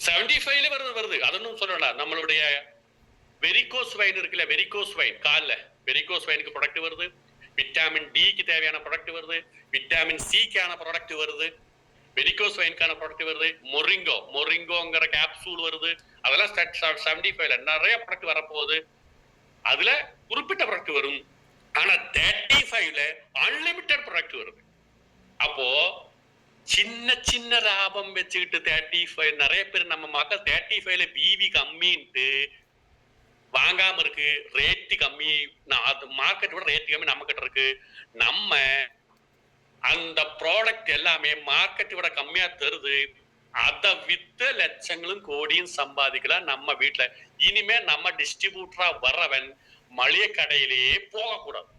75ல வருது. அதனும் சொல்லலாம். நம்மளுடைய வெரிகோஸ் வைன் இருக்குல்ல, வெரிகோஸ் வைன், காலில் வெரிகோஸ் வைனுக்கு ப்ராடக்ட் வருது. விட்டாமின் டிக்கு தேவையான ப்ராடக்ட் வருது. விட்டாமின் சிக்கான ப்ராடக்ட் வருது. வெரிகோஸ் வைனுக்கான ப்ராடக்ட் வருது. மொரிங்கோங்கிற கேப்சூல் வருது. அதெல்லாம் 75ல நிறைய ப்ராடக்ட் வரப்போகுது. அதுல குறிப்பிட்ட ப்ராடக்ட் வரும். ஆனா 35ல அன்லிமிட்டட் ப்ராடக்ட் வருது. அப்போ சின்ன சின்ன லாபம் வச்சுக்கிட்டு 35 நிறைய பேர் நம்ம மக்கள் 35ல பிவி கம்மின்ட்டு வாங்காம இருக்கு. ரேட்டு கம்மி, மார்க்கெட் விட ரேட் கம்மி நம்ம கிட்ட இருக்கு. நம்ம அந்த ப்ராடக்ட் எல்லாமே மார்க்கெட் விட கம்மியா தருது. அதை வித்து லட்சங்களும் கோடியும் சம்பாதிக்கலாம் நம்ம வீட்டுல. இனிமே நம்ம டிஸ்ட்ரிபியூட்டரா வர்றவன் மளிகை கடையிலேயே போகக்கூடாது.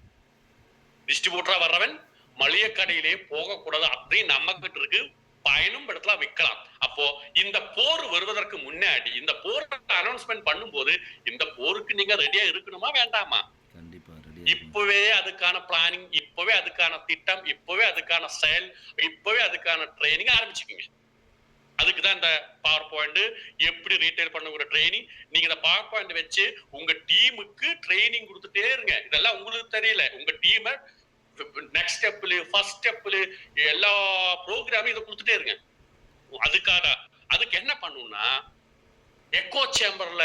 டிஸ்ட்ரிபியூட்டரா வர்றவன் மளிகை கடையிலேயே போகக்கூடாது. அப்படின்னு நம்ம கிட்ட இருக்கு, பயனும் படத்துல விற்கலாம். அப்போ இந்த போர் வருவதற்கு முன்னாடி, இந்த போர் அனௌன்ஸ்மெண்ட் பண்ணும்போது, இந்த போருக்கு நீங்க ரெடியா இருக்கணுமா வேண்டாமா? இப்பவே அதுக்கான பிளானிங், இப்பவே அதுக்கான திட்டம், இப்பவே அதுக்கான செயல், இப்பவே அதுக்கான ட்ரைனிங் ஆரம்பிச்சுக்கோங்க. அதுக்குதான் இந்த பவர் பாயிண்ட். எப்படி ரீட்டைல் பண்ண ட்ரைனிங். நீங்க இந்த பவர் பாயிண்ட் வச்சு உங்க டீமுக்கு ட்ரைனிங் கொடுத்துட்டே இருங்க. இதெல்லாம் உங்களுக்கு தெரியல, உங்க டீமை நெக்ஸ்ட் ஸ்டெப்ல, ஃபர்ஸ்ட் ஸ்டெப்ல எல்லா ப்ரோக்ராமும் இதை கொடுத்துட்டே இருங்க. அதுக்கு என்ன பண்ணும்னா, எக்கோ சேம்பர்ல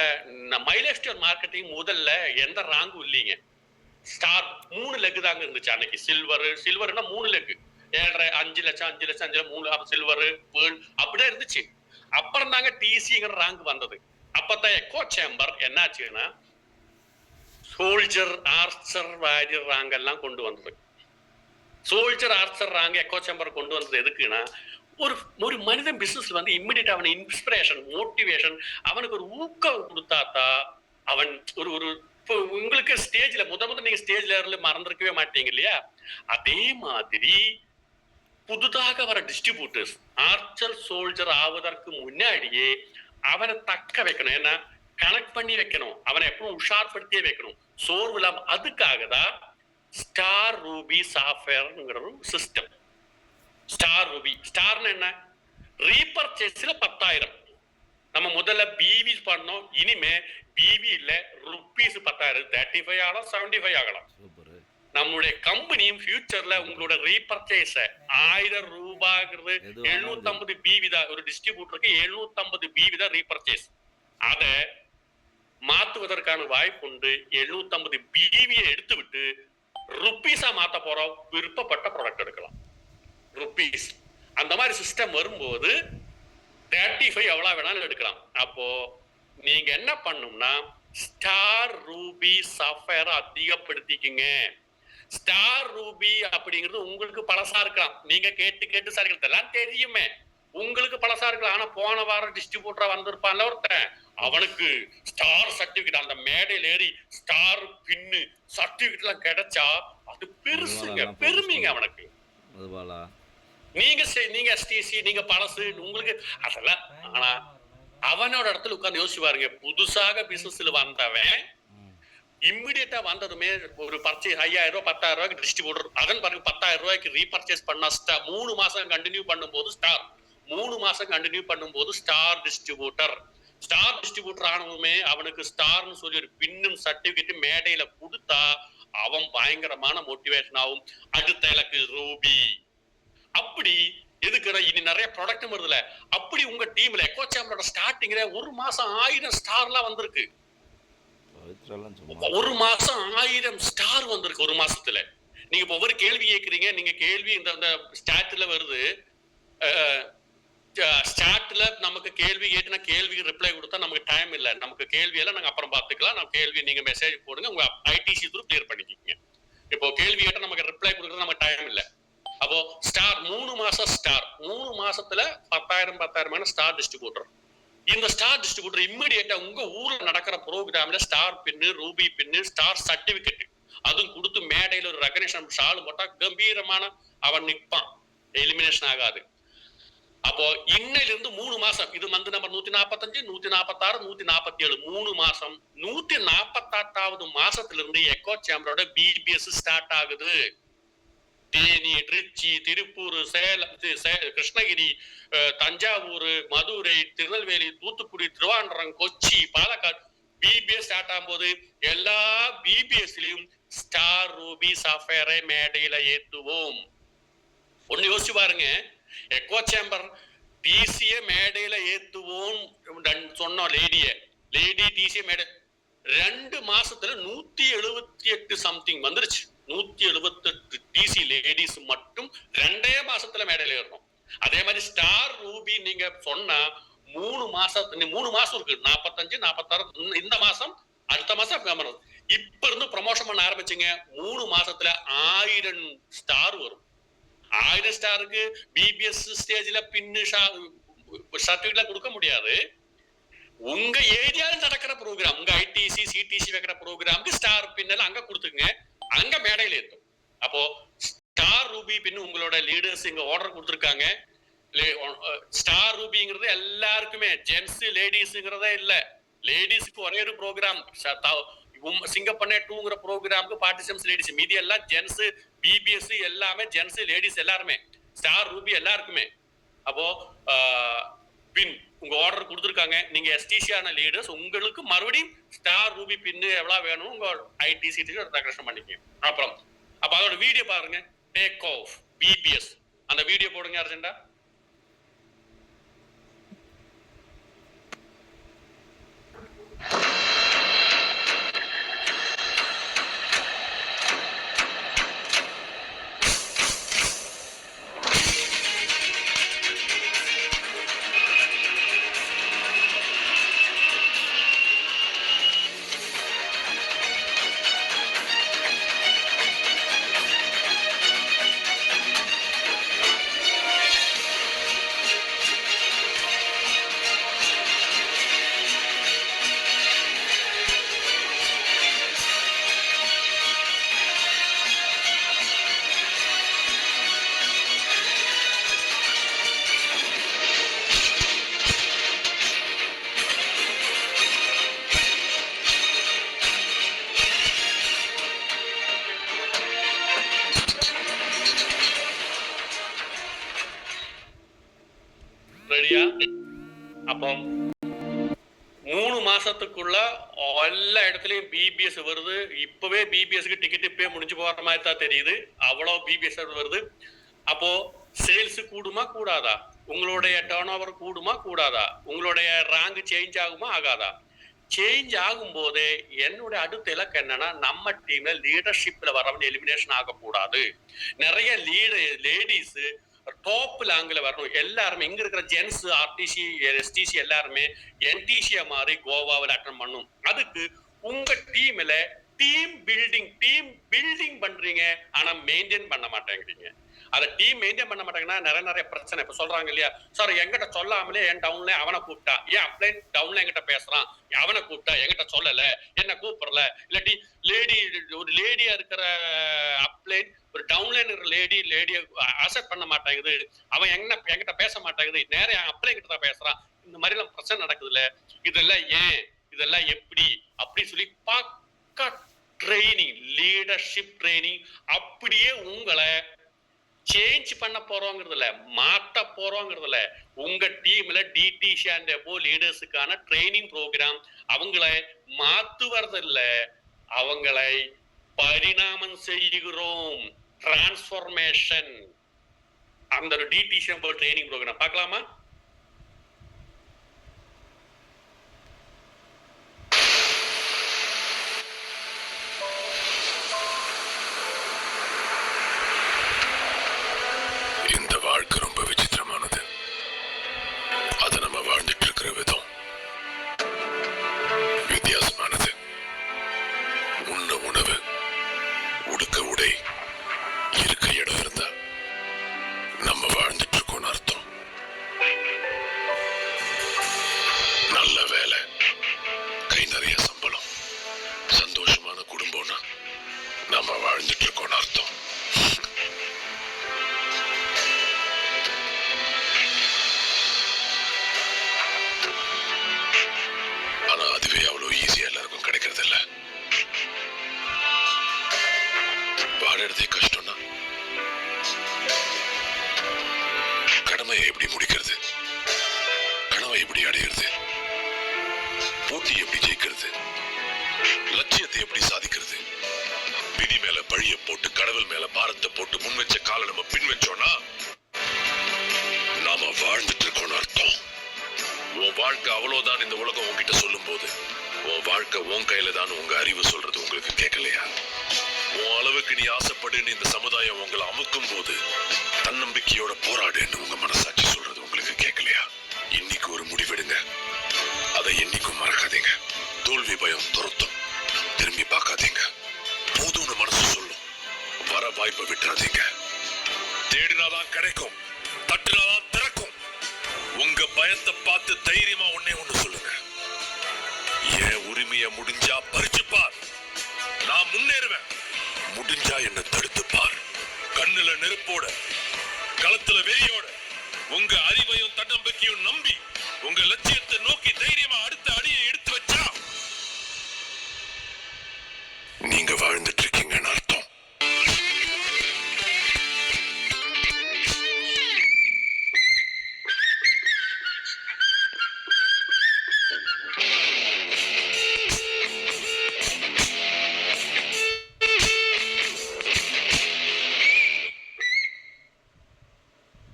மை லைஃப் ஸ்டைல் மார்க்கெட்டிங் முதல்ல எந்த ராங்கும் இல்லைங்க. ஸ்டார் 3 லெக் தாங்க இருந்துச்சு அன்னைக்கு. சில்வர்னா 3 லெக், 7.5 5 லட்சம் 5 லட்சம் 5 3 சில்வர் பேர்ல் அப்படிதான் இருந்துச்சு. அப்புறம் தாங்க டிசிங்கிற ரேங்க் வந்தது. அப்பதான் எக்கோ சேம்பர் என்னாச்சுன்னா சோல்ஜர், ஆர்ச்சர், வாரியர் ரேங்க் எல்லாம் கொண்டு வந்தது. Soldier, Archer rank echo chamber கொண்டு வந்தது எதுக்குன்னா, ஒரு மனிதன் பிசினஸ்ல வந்து இம்மிடியேட் அவன் இன்ஸ்பிரேஷன், மோட்டிவேஷன், அவனுக்கு ஒரு ஊக்கம் கொடுத்தாத்தா அவன் ஒரு உங்களுக்கு ஸ்டேஜ்ல முதல்ல நீங்க ஸ்டேஜ்ல மறந்துருக்கவே மாட்டீங்க இல்லையா? அதே மாதிரி புதுதாக வர டிஸ்ட்ரிபியூட்டர்ஸ் ஆர்ச்சர், சோல்ஜர் ஆவதற்கு முன்னாடியே அவனை தக்க வைக்கணும். ஏன்னா கனெக்ட் பண்ணி வைக்கணும், அவனை எப்பவும் உஷார்படுத்தியே வைக்கணும், சோர்வு இல்லாம. அதுக்காக தான் ஸ்டார் ரூபி சாஃப்ட்வேர்ங்கிற ஒரு சிஸ்டம். ஸ்டார் ரூபி, ஸ்டார்னு என்ன? ரீபர்ச்சேஸ்ல 10,000, நம்ம முதல்ல பிவி பண்ணோம், இனிமே பிவி இல்ல ருபீஸ் 10,000 35 ஆகலாம் 75 ஆகலாம். நம்மளுடைய கம்பெனியும் ஃபியூச்சர்ல உங்களோட ரீபர்ச்சேஸ 1000 ரூபாய்ங்கிறது 750 பிவி தான். ஒரு டிஸ்ட்ரிபியூட்டருக்கு 750 பிவி தான் ரீபர்ச்சேஸ். அத மாத்துவதற்கான வாய்ப்பு உண்டு. 750 பிவியை எடுத்து விட்டு ருபீஸா மாத்த போறோம். விருப்பப்பட்ட ப்ராடக்ட் எடுக்கலாம். ருபீஸ் அந்த மாதிரி சிஸ்டம் வரும்போது 35 எவ்வளவு வேணாலும் எடுக்கலாம். அப்போ நீங்க என்ன பண்ணும்னா ஸ்டார் ரூபி சஃபயர் அதிகப்படுத்திக்கங்க. ஸ்டார் ரூபி அப்படிங்கிறது உங்களுக்கு பழசா இருக்கலாம். நீங்க கேட்டு சார் எல்லாம் தெரியுமே, உங்களுக்கு பழசா இருக்கலாம். ஆனா போன வாரம் டிஸ்ட்ரிபியூட்டரா வந்திருப்பான்ல ஒருத்தன், அவனுக்கு ஸ்டார் சர்டிபிகேட் அந்த மேடையில் ஏறி ஸ்டார் பின்னு சர்டிபிகேட் எல்லாம் கிடைச்சா அது பெருசுங்க, பெருமைங்க அவனுக்கு. நீங்க எஸ்டிசி நீங்க பழசு உங்களுக்கு அதெல்லாம். ஆனா அவனோட இடத்துல உட்கார்ந்து யோசிச்சு பாருங்க, புதுசாக பிசினஸ்ல வந்தவன் இம்மிடியட்டா வந்ததுமே ஒரு பர்ச்சேஸ் 5,000 ரூபாய் 10,000 ரூபாய்க்கு டிஸ்ட்ரிபியூட்டர், அதன் பிறகு 10,000 ரூபாய்க்கு ரீபர்ச்சேஸ் பண்ணா 3 மாசம் கண்டினியூ பண்ணும்போது ஸ்டார், 3 மாசம் கண்டினியூ பண்ணும்போது ஸ்டார் டிஸ்ட்ரிபியூட்டர். ஸ்டார் டிஸ்ட்ரிபியூட்டர் ஆனவுமே அவனுக்கு ஸ்டார்னு சொல்லி ஒரு பின்னும் சர்டிபிகேட் மேடையில கொடுத்தா அவன் பயங்கரமான மோட்டிவேஷன் ஆகும். அடுத்த இலக்கு ரூபி. அப்படி எதுக்குற இனி நிறைய ப்ராடக்ட் வருதுல, அப்படி உங்க டீம்ல எக்கோ சேம்பரோட ஸ்டார்டிங்ல ஒரு மாசம் 1000 ஸ்டார்லாம் வந்திருக்கு. ஒரு மாசம் 1000 ஸ்டார் வந்திருக்கு ஒரு மாசத்துல. நீங்க இப்ப ஒவ்வொரு கேள்வி கேட்கறீங்க, நீங்க கேள்வி இந்த ஸ்டாட்ல வருது. ஸ்டாட்ல நமக்கு கேள்வி கேட்டுனா கேள்விக்கு ரிப்ளை கொடுத்தா நமக்கு டைம் இல்ல. நமக்கு கேள்வி எல்லாம் நாங்க அப்புறம் பாத்துக்கலாம். நம்ம கேள்வி நீங்க மெசேஜ் போடுங்க, உங்க ஐடிசி த்ரூ கிளியர் பண்ணிக்கீங்க. இப்போ கேள்வி கேட்டா நமக்கு ரிப்ளை கொடுக்கறது நமக்கு டைம் இல்ல. அப்போ ஸ்டார் 3 மாசம் ஸ்டார், 3 மாசத்துல 10,000 ஸ்டார் டிஸ்ட்ரிபியூட்டர். இந்த ஸ்டார் டிஸ்ட்ரிபியூட்டர் இம்மிடியேட்டா உங்க ஊர்ல நடக்கிற ப்ரோக்ராம்ல ஸ்டார் பின்னு ரூபி பின்னு ஸ்டார் சர்டிபிகேட் அதுவும் கொடுத்து மேடையில ஒரு ரெகக்னிஷன் ஷால் போட்டா கம்பீரமான அவன் நிற்பான், எலிமினேஷன் ஆகாது. அப்போ இன்னையில இருந்து 3 மாசம், இது வந்து நம்பர் 145 146 147 3 மாசம், 148வது மாசத்துல இருந்து எக்கோ சேம்பரோட பிபிஎஸ் ஸ்டார்ட் ஆகுது. தேனி, திருச்சி, திருப்பூர், சேலம், கிருஷ்ணகிரி, தஞ்சாவூர், மதுரை, திருநெல்வேலி, தூத்துக்குடி, திருவாண்டரம், கொச்சி, பாலக்காடு பிபிஎஸ் ஸ்டார்ட் ஆகும்போது எல்லா பிபிஎஸ்லயும் ஸ்டார் ரூபி சஃபயரை மேடையில ஏத்துவோம். ஒண்ணு யோசிச்சு பாருங்க, எக்கோ சேம்பர் டிசிய மேடையில ஏத்துவோம் சொன்னோம். லேடி டிசிய மேடை 2 மாசத்துல 178 சம்திங் வந்துருச்சு. 178 டிசி லேடிஸ் மட்டும் 2 மாசத்துல மேடையில ஏறணும். அதே மாதிரி ஸ்டார் ரூபி நீங்க சொன்னா 3 மாசம் இருக்கு, 45 46 இந்த மாசம், அடுத்த மாசம் இப்ப இருந்து ப்ரமோஷன் பண்ண ஆரம்பிச்சுங்க. 3 மாசத்துல 1000 ஸ்டார் வரும். 1000 ஸ்டாருக்கு பிபிஎஸ் ஸ்டேஜ்ல பின்னு சர்டிபிகேட்ல கொடுக்க முடியாது. உங்க ஏரியால நடக்கிற ப்ரோக்ராம், உங்க ஐடிசி சிடிசி வைக்கிற ப்ரோக்ராமுக்கு ஸ்டார் பின்னல் அங்க கொடுத்துங்க, அங்க மேடையில ஏத்தும். அப்போ ஸ்டார் ரூபி பின்னு உங்களோட லீடர்ஸ் இங்க ஆர்டர் கொடுத்துருக்காங்க. ஸ்டார் ரூபிங்கிறது எல்லாருக்குமே, ஜென்ஸ் லேடிஸ்ங்கிறதே இல்ல. லேடிஸ்க்கு ஒரே ஒரு ப்ரோக்ராம் சிங்கப்பண்ணே 2ங்கிற ப்ரோக்ராமுக்கு பார்ட்டிசிபன்ஸ் லேடிஸ், மீதி எல்லாம் ஜென்ஸ். பிபிஎஸ் எல்லாமே ஜென்ஸ் லேடிஸ் எல்லாருமே. ஸ்டார் ரூபி எல்லாருக்குமே. அப்போ பின் உங்க ஆர்டர் கொடுத்துருக்காங்க. நீங்க எஸ்டிசியான லீடர்ஸ் உங்களுக்கு மறுபடியும் ஸ்டார் ரூபி பின்னு எவ்வளவு வேணும் உங்க ஐடிசி ரெகக்னிஷன் பண்ணிக்கணும். அப்புறம் அப்ப அதோட வீடியோ பாருங்க, டேக் ஆஃப் பிபிஎஸ் அந்த வீடியோ போடுங்க அர்ஜென்டா. ரெடியா? அப்போ மாசத்துக்குள்ள எல்லா இடத்துலயும் பிபிஎஸ் வருது. இப்பவே பிபிஎஸ்க்கு டிக்கெட் இப்பவே முடிஞ்சு போற மாதிரி தான் தெரியுது. அவ்வளவு பிபிஎஸ் வருது. அப்போ சேல்ஸ் கூடுமா கூடாதா? உங்களுடைய டர்ன் ஓவர் கூடுமா கூடாதா? உங்களுடைய ரேங்க் சேஞ்ச் ஆகுமா ஆகாதா? சேஞ்ச் ஆகும் போதே என்னுடைய அடுத்த இலக்கு என்னன்னா, நம்ம டீம்ல லீடர்ஷிப்ல வரவங்க எலிமினேஷன் ஆகக்கூடாது. நிறைய லேடிஸ் டாப் லாங்ல வரணும். எல்லாருமே இங்க இருக்கிற ஜென்ஸ் ஆர்டிசி எஸ்டிசி எல்லாருமே என்டிசியா மாதிரி கோவாவில் அட்டன் பண்ணும். அதுக்கு உங்க டீம்ல டீம் பில்டிங் பண்றீங்க, ஆனா மெயின்டைன் பண்ண மாட்டேங்கிறீங்க. அதை டீம் மெயின்டைன் பண்ண மாட்டாங்கன்னா நிறைய பிரச்சனை. இப்ப சொல்றாங்க இல்லையா, சார் என்கிட்ட சொல்லாமலே என் டவுன்ல அவனை கூப்பிட்டா, ஏன் அப்ளைன் டவுன்ல என்கிட்ட பேசுறான், அவனை கூப்பிட்டா என்கிட்ட சொல்லல, என்ன கூப்பிடல, இல்லாட்டி ஒரு லேடியா இருக்கிற அப்ளைன் ஒரு டவுன்ல இருக்கிற லேடிய அக்செப்ட் பண்ண மாட்டேங்குது, அவன் என்கிட்ட பேச மாட்டேங்குது, நேரே அப்ளைன் கிட்ட தான் பேசுறான். இந்த மாதிரி எல்லாம் பிரச்சனை நடக்குதுல்ல, இதெல்லாம் ஏன், இதெல்லாம் எப்படி அப்படி சொல்லி பக்கா ட்ரைனிங், லீடர்ஷிப் ட்ரைனிங். அப்படியே உங்களை சேஞ்ச் பண்ண போறோங்கிறதுல, மாத்த போறோங்கிறதுல, உங்க டீம்ல டிடிசி அண்ட் எபோ லீடர்ஸுக்கான ட்ரைனிங் ப்ரோக்ராம். அவங்களை மாத்துவது இல்ல, அவங்களை பரிணாமம் செய்கிறோம். டிரான்ஸ்ஃபர்மேஷன். அந்த ஒரு டிடிசி ட்ரைனிங் ப்ரோக்ராம் பார்க்கலாமா?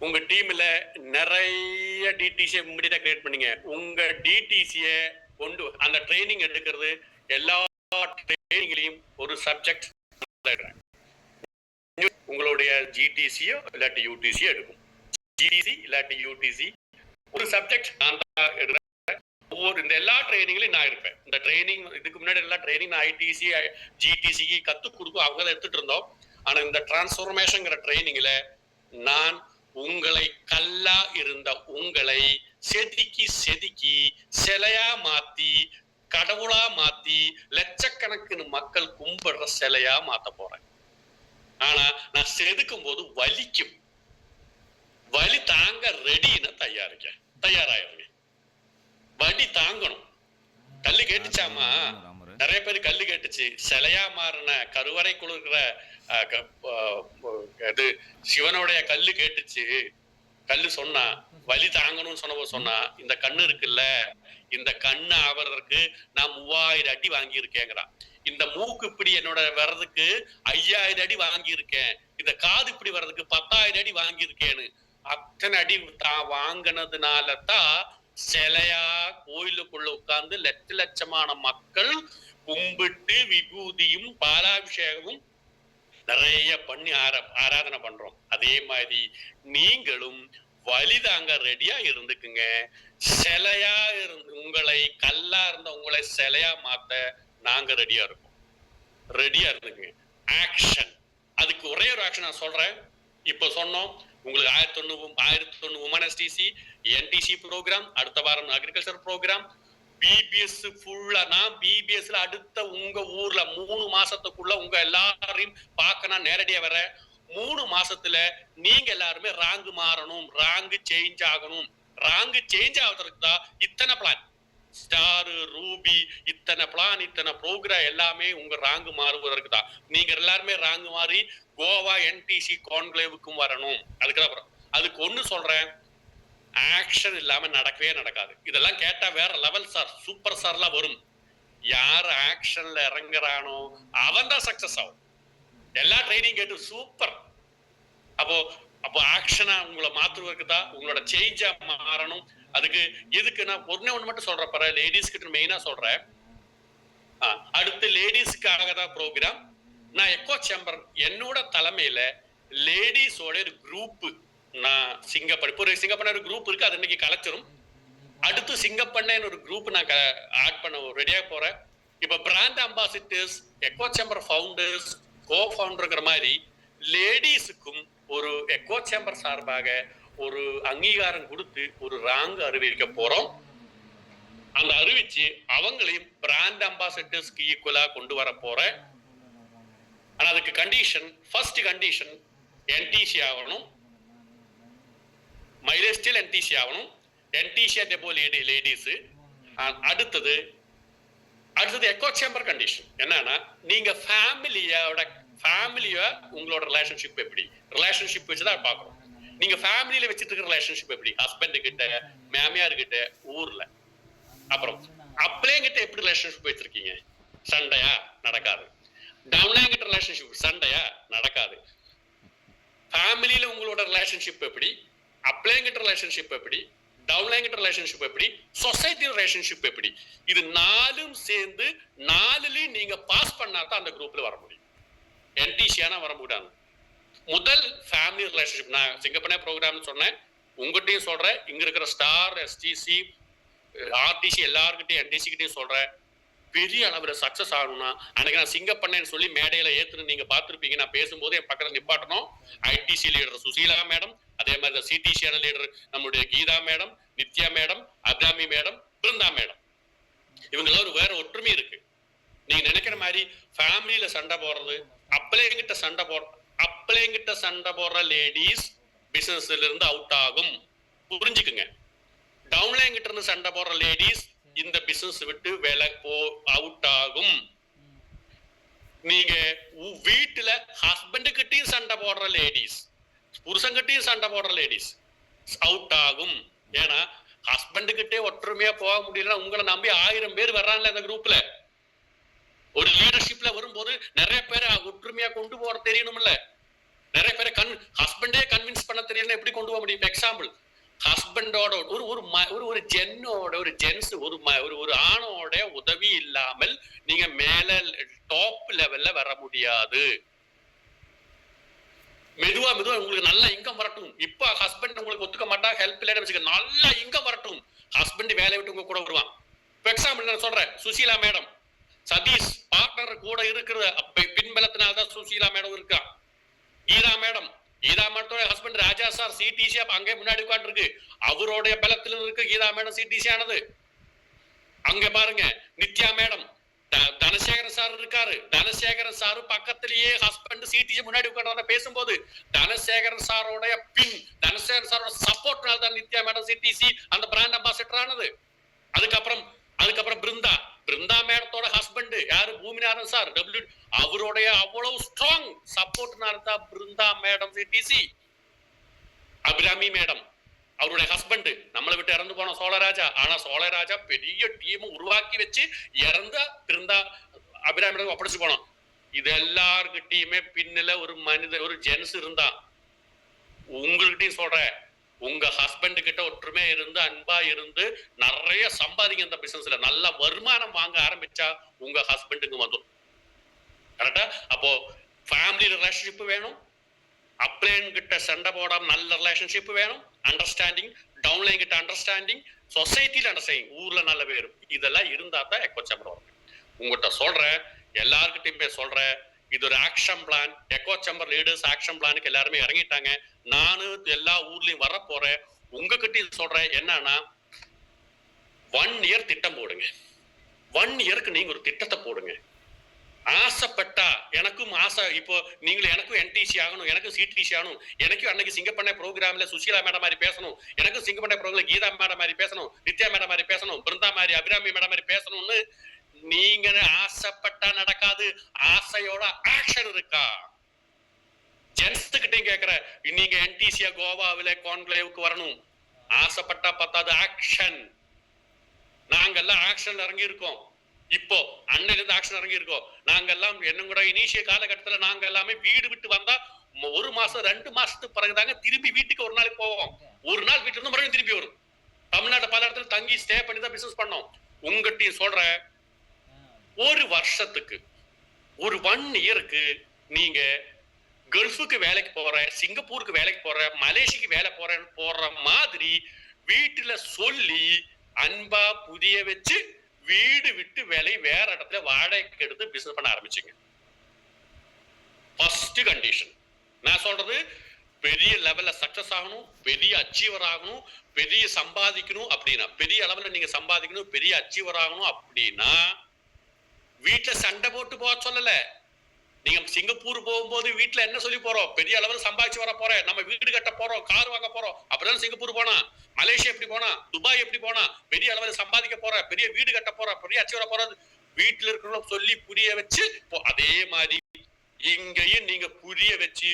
உங்க டீம்ல நிறைய டிடிசியை இமிடியேட்டா கிரியேட் பண்ணீங்க. உங்க டிடிசியை கொண்டு அந்த ட்ரைனிங் எடுக்கிறது, எல்லா ட்ரைனிங்லயும் ஒரு சப்ஜெக்ட் உங்களுடைய ஜிடிசியோ இல்லாட்டி யூடிசியோ எடுக்கும். ஜிடிசி இல்லாட்டி யூடிசி ஒரு சப்ஜெக்ட் நான் தான் எடுக்கிறேன். ஒவ்வொரு இந்த எல்லா ட்ரைனிங்லையும் நான் இருப்பேன். இந்த ட்ரைனிங் இதுக்கு முன்னாடி எல்லா ட்ரைனிங் நான் ஐடிசி ஜிடிசிக்கு கற்றுக் கொடுக்கும் அவங்க தான் எடுத்துட்டு இருந்தோம். ஆனா இந்த டிரான்ஸ்ஃபர்மேஷன்ங்கிற ட்ரைனிங்ல நான் உங்களை கல்லா இருந்த உங்களை செதுக்கி சிலையா மாத்தி கடவுளா மாத்தி லட்சக்கணக்கிന് மக்கள் கும்பிடுற சிலையா மாத்த போறேன். ஆனா நான் செதுக்கும் போது வலிக்கும். வலி தாங்க ரெடின்னு தயாராயிருங்க. வலி தாங்கணும். கல்லு கேட்டுச்சாமா, நிறைய பேர் கல்லு கேட்டுச்சு. சிலையா மாறின கருவறைக்குள்ள இருக்கிற சிவனுடைய கல்லு கேட்டுச்சு. கல்லு சொன்னா வலி தாங்கணும்னு சொன்னா இந்த கண்ணு இருக்குல்ல, இந்த கண்ணு ஆவறதுக்கு நான் 3000 அடி வாங்கியிருக்கேங்கிறான். இந்த மூக்கு இப்படி என்னோட வர்றதுக்கு 5000 அடி வாங்கியிருக்கேன். இந்த காது இப்படி வர்றதுக்கு 10,000 அடி வாங்கியிருக்கேன்னு அத்தனை அடி தான் வாங்கினதுனால தான் சிலையா கோயிலுக்குள்ள உட்கார்ந்து லட்சமான மக்கள் கும்பிட்டு விபூதியும் பாலாபிஷேகமும் நிறைய பண்ணி ஆராதனை பண்றோம். அதே மாதிரி நீங்களும் வலிதாங்க ரெடியா இருந்துக்குங்க. சிலையா இருந்து உங்களை கல்லா இருந்த உங்களை சிலையா மாத்த நாங்க ரெடியா இருக்கோம். ரெடியா இருந்துக்குங்க. ஆக்ஷன். அதுக்கு ஒரே ஒரு ஆக்ஷன் நான் சொல்றேன். இப்ப சொன்னோம் உங்களுக்கு 1001 உமன்எஸ்டிசி என்டிசி ப்ரோக்ராம், அடுத்த வாரம் அக்ரிகல்ச்சர் ப்ரோக்ராம், பிபிஎஸ் ஃபுல்லா. நான் பிபிஎஸ்ல அடுத்த உங்க ஊர்ல 3 மாசத்துக்குள்ள உங்க எல்லாரையும் பார்க்க நான் நேரடியா வரேன். 3 மாசத்துல நீங்க எல்லாருமே ராங்கு மாறணும், ராங்கு சேஞ்ச் ஆகணும். ராங்கு சேஞ்ச் ஆகுறதுக்கு தான் இத்தனை பிளான், ஸ்டார் ரூபி, இத்தனை பிளான், இத்தனை ப்ரோக்ராம் எல்லாமே உங்க ராங்கு மாறுவதற்கு தான். நீங்க எல்லாருமே ராங்கு மாறி கோவா என்டிசி கான்க்ளேவுக்கும் வரணும். அதுக்கப்புறம் அதுக்கு ஒண்ணு சொல்றேன், ஆக்ஷன் இல்லாம நடக்கவே நடக்காது. இதெல்லாம் கேட்டா வேற லெவல் சார், சூப்பர் சார்லாம் வரும். யார் ஆக்ஷன்ல இறங்குறானோ அவன் தான் சக்சஸ் ஆகும். எல்லா ட்ரைனிங் கேட்டு சூப்பர். அப்போ ஆக்ஷனா உங்களை மாத்துவதற்கு தான், உங்களோட சேஞ்சா மாறணும். அதுக்கு எதுக்கு நான் ஒண்ணு மட்டும் சொல்றேன் பாரு, லேடிஸ் கிட்ட மெயினா சொல்றேன். அடுத்து லேடிஸ்க்காக தான் ப்ரோக்ராம். நான் எக்கோ சேம்பர் என்னோட தலைமையில லேடிஸோட ஒரு குரூப் நான் சிங்கப்பண்ண ஒரு குரூப் இருக்கு. அது இன்னைக்கு கலைச்சிரும். அடுத்து சிங்கப்பண்ண ஒரு குரூப் நான் ஆட் பண்ண ரெடியா போறேன். இப்ப brand ambassadors, echo chamber founders, co ஃபவுண்டர்ங்கிற மாதிரி லேடிஸுக்கும் ஒரு எக்கோ சேம்பர் சார்பாக ஒரு அங்கீகாரம் கொடுத்து ஒரு ராங் அறிவிக்க போறோம். அந்த அறிவிச்சு அவங்களையும் பிராண்ட் அம்பாசிடர்ஸ்க்கு ஈக்குவலா கொண்டு வர போறேன். ஆனா அதுக்கு கண்டிஷன், ஃபர்ஸ்ட் கண்டிஷன் என்டிசி ஆகணும். மைலேஜ் ஸ்டில் என்டிசி ஆகணும். என்டிசி டெபோ லேடிஸ். அடுத்தது எக்கோ சேம்பர் கண்டிஷன் என்னன்னா, நீங்க ஃபேமிலிய உங்களோட ரிலேஷன்ஷிப் எப்படி, ரிலேஷன்ஷிப் வச்சுதான் பாக்குறோம். நீங்க ஃபேமிலியில வச்சுட்டு இருக்கிற ரிலேஷன்ஷிப் எப்படி, ஹஸ்பண்ட் கிட்ட, மாமியார் கிட்ட, ஊர்ல, அப்புறம் அப்படியே கிட்ட எப்படி ரிலேஷன்ஷிப் வச்சிருக்கீங்க? சண்டையா? நடக்காது. டவுன்லைன் கிட்ட ரிலேஷன்ஷிப் சண்டையா? நடக்காது. ஃபேமிலியில உங்களோட ரிலேஷன்ஷிப் எப்படி, அப்ளைன் கிட்ட ரிலேஷன்ஷிப் எப்படி, டவுன்லைன் கிட்ட ரிலேஷன்ஷிப் எப்படி, சொசைட்டி ரிலேஷன்ஷிப் எப்படி, இது 4ம் சேர்ந்து 4லயும் நீங்க பாஸ் பண்ணாதான் அந்த குரூப்ல வர முடியும். என்டிசியானா வர முடியாது. முதல் ஃபேமிலி ரிலேஷன்ஷிப் நான் சிங்கப்பண்ண ப்ரோக்ராம்னு சொன்னேன். உங்ககிட்டயும் சொல்றேன், இங்க இருக்கிற ஸ்டார், எஸ்டிசி, ஆர்டிசி எல்லாருக்கிட்டையும் என்டிசி கிட்டையும் சொல்றேன். பெரிய அளவுல சக்சஸ் ஆகணும்னா, அன்னைக்கு நான் சிங்கப்பண்ணேன்னு சொல்லி மேடையில ஏத்துன்னு நீங்க பார்த்திருப்பீங்க. நான் பேசும்போது என் பக்கத்துல நிப்பாட்டணும் ஐடிசி லீடர் சுசீலா மேடம், அதே மாதிரி சிடிசியான லீடர் நம்மளுடைய Geetha madam, Nithya madam, Abirami madam, Brinda madam. இவங்க எல்லாரும் வேற ஒற்றுமை இருக்கு. நீங்க நினைக்கிற மாதிரி ஃபேமிலியில சண்டை போடுறது, அப்பளைங்கிட்ட சண்டை போடுற லேடிஸ் பிசினஸ்ல இருந்து அவுட் ஆகும். புரிஞ்சுக்குங்க. டவுன்லைன் கிட்ட இருந்து சண்டை போடுற லேடிஸ் இந்த பிசினஸ் விட்டு அவுட் ஆகும். நீங்க வீட்டுல ஹஸ்பண்ட் கிட்டையும் சண்டை போடுற லேடிஸ், புருஷங்கிட்டையும் சண்டை போடுற லேடிஸ் அவுட் ஆகும். ஏன்னா ஹஸ்பண்ட் கிட்டே ஒற்றுமையா போக முடியல, உங்களை நம்பி 1000 பேர் வர்றாங்கல்ல அந்த குரூப்ல. ஒரு லீடர்ஷிப்ல வரும்போது நிறைய பேரை ஒற்றுமையா கொண்டு போற தெரியணும்ல. நிறைய பேரை ஹஸ்பண்டே கன்வின்ஸ் பண்ண தெரியல, எப்படி கொண்டு போக முடியும்? எக்ஸாம்பிள், ஹஸ்பண்டோட ஒரு ஜென்னோட ஒரு ஜென்ஸ் ஒரு ஆணோட உதவி இல்லாமல் நீங்க மேல டாப் லெவல்ல வர முடியாது. மெதுவா உங்களுக்கு நல்ல இன்கம் வரட்டும். இப்ப ஹஸ்பண்ட் உங்களுக்கு ஒத்துக்க மாட்டா, ஹெல்ப் இல்லைன்னு வச்சுக்க, நல்ல இன்கம் வரட்டும். ஹஸ்பண்ட் வேலையை விட்டு உங்க கூட வருவான். எக்ஸாம்பிள் நான் சொல்றேன், சுசீலா மேடம், சதீஷ் பார்ட்னர் கூட இருக்கிற பின்பலத்தினால்தான் சுசீலா மேடம் இருக்கா. கீதா மேடம் ஹஸ்பண்ட் ராஜா சார் சிடிசி அங்கே முன்னாடி உட்கார்ந்து இருக்கு. அவருடைய பலத்திலும் இருக்கு கீதா மேடம் சிடிசி ஆனது. அங்க பாருங்க நித்யா மேடம், தனசேகரன் சார் இருக்காரு. தனசேகரன் சாரு பக்கத்திலேயே ஹஸ்பண்ட் சிடிசி முன்னாடி உட்கார்ந்து பேசும்போது தனசேகரன் சாரோட சப்போர்ட்னால தான் நித்யா மேடம் சிடிசி அந்த பிராண்ட் அம்பாசிடர் ஆனது. அதுக்கப்புறம் பிருந்தா மேடத்தோட ஹஸ்பண்ட் யாரு, பூமிநாதன் சார், அவருடைய அவ்வளவு ஸ்ட்ராங் சப்போர்ட்னால தான் Brinda madam CDC. Abirami madam அவருடைய ஹஸ்பண்ட் நம்மளை விட்டு இறந்து போன சோழராஜா. ஆனா சோழராஜா பெரிய டீம் உருவாக்கி வச்சு இறந்தா திருந்தா அபிராமிடம் ஒப்படைச்சு போனோம். இது எல்லார்கிட்டயுமே பின்னில ஒரு மனிதர் ஒரு ஜென்ஸ் இருந்தா. உங்ககிட்டயும் சொல்றேன், உங்க ஹஸ்பண்ட் கிட்ட ஒற்றுமை இருந்து அன்பா இருந்து நிறைய சம்பாதிங்க. இந்த பிசினஸ்ல நல்ல வருமானம் வாங்க ஆரம்பிச்சா உங்க ஹஸ்பண்டுக்கு வந்துடும். கரெக்டா? அப்போ ஃபேமிலி ரிலேஷன்ஷிப் வேணும், அப்ளைன் கிட்ட சண்டை போடாம நல்ல ரிலேஷன்ஷிப் வேணும், அண்டர்ஸ்டாண்டிங், டவுன்லைன் கிட்ட அண்டர்ஸ்டாண்டிங், சொசைட்டில அண்டர்ஸ்டாண்டிங், ஊர்ல நல்ல பேரும். இதெல்லாம் இருந்தா தான் எக்கோ சேம்பர் வரும். உங்ககிட்ட சொல்றேன், எல்லார்கிட்டயுமே சொல்றேன், இது ஒரு action plan. Echo chamber leaders action பிளானுக்கு எல்லாருமே இறங்கிட்டாங்க. நானும் எல்லா ஊர்லயும் வர போறேன். உங்ககிட்ட சொல்றேன் என்னன்னா, 1 இயர் திட்டம் போடுங்க. 1 இயருக்கு நீங்க ஒரு திட்டத்தை போடுங்க. ஆசைப்பட்டா எனக்கும் ஆசை. இப்போ நீங்களும் எனக்கும் என்டிசி ஆகணும், எனக்கும் சிடிசி ஆகணும், எனக்கும் அன்னைக்கு சிங்கப்பண்ணை ப்ரோக்ராம்ல சுஷீலா மேடம் மாதிரி பேசணும், எனக்கும் சிங்கப்பண்ணை ப்ரோக்ராம் கீதா மேடம் மாதிரி பேசணும், நித்யா மேடம் மாதிரி பேசணும், பிருந்தா மாதிரி, அபிராமி மேடம் மாதிரி பேசணும்னு நீங்க ஆசைப்பட்டா நடக்காது. ஆசையோட ஆக்ஷன் இருக்கா? ஜென்ஸ் கிட்டையும் கேட்கிற, நீங்க என்டிசியா கோவாவில கான்க்ளேவுக்கு வரணும். ஆசைப்பட்டா பத்தாது, ஆக்ஷன். நாங்கெல்லாம் ஆக்ஷன்ல இறங்கி இருக்கோம். இப்போ அன்னையில இருந்து ஆக்ஷன் இறங்கி இருக்கோம். நாங்க எல்லாம் என்னும் கூட இனிஷிய காலகட்டத்துல நாங்க எல்லாமே வீடு விட்டு வந்தா 1 மாசம் 2 மாசத்துக்கு பிறகுதாங்க திரும்பி வீட்டுக்கு ஒரு நாளைக்கு போவோம். ஒரு நாள் வீட்டுல இருந்து மறுபடியும் திரும்பி வரும். தமிழ்நாட்டை பல இடத்துல தங்கி ஸ்டே பண்ணி தான் பிசினஸ் பண்ணோம். உங்ககிட்டயும் சொல்ற, ஒரு வருஷத்துக்கு ஒரு 1 இயருக்கு நீங்க கல்ஃபுக்கு வேலைக்கு போற, சிங்கப்பூருக்கு வேலைக்கு போற, மலேசியாக்கு வேலை போறேன்னு போற மாதிரி வீட்டுல சொல்லி அன்பா புதிய வச்சு வீடு விட்டு வேலை வேற இடத்துல வாடகைக்கு எடுத்து பிசினஸ் பண்ண ஆரம்பிச்சுங்க. ஃபர்ஸ்ட் கண்டிஷன் நான் சொல்றது, பெரிய லெவல்ல சக்சஸ் ஆகணும், பெரிய அச்சீவர் ஆகணும், பெரிய சம்பாதிக்கணும் அப்படின்னா, பெரிய அளவுல நீங்க சம்பாதிக்கணும், பெரிய அச்சீவர் ஆகணும் அப்படின்னா வீட்டுல சண்டை போட்டு போக சொல்லல. நீங்க சிங்கப்பூர் போகும்போது வீட்டுல என்ன சொல்லி போறோம்? பெரிய அளவுல சம்பாதிச்சு வர போறேன், நம்ம வீடு கட்ட போறோம், கார் வாங்க போறோம். அப்படிதான் சிங்கப்பூர் போனா, மலேசியா எப்படி போனா, துபாய் எப்படி போனா, பெரிய அளவுல சம்பாதிக்க போற, பெரிய வீடு கட்ட போற, பெரிய அச்சீவ் வர போறது வீட்டுல இருக்கிறவங்க சொல்லி புரிய வச்சு, அதே மாதிரி இங்கேயும் நீங்க புரிய வச்சு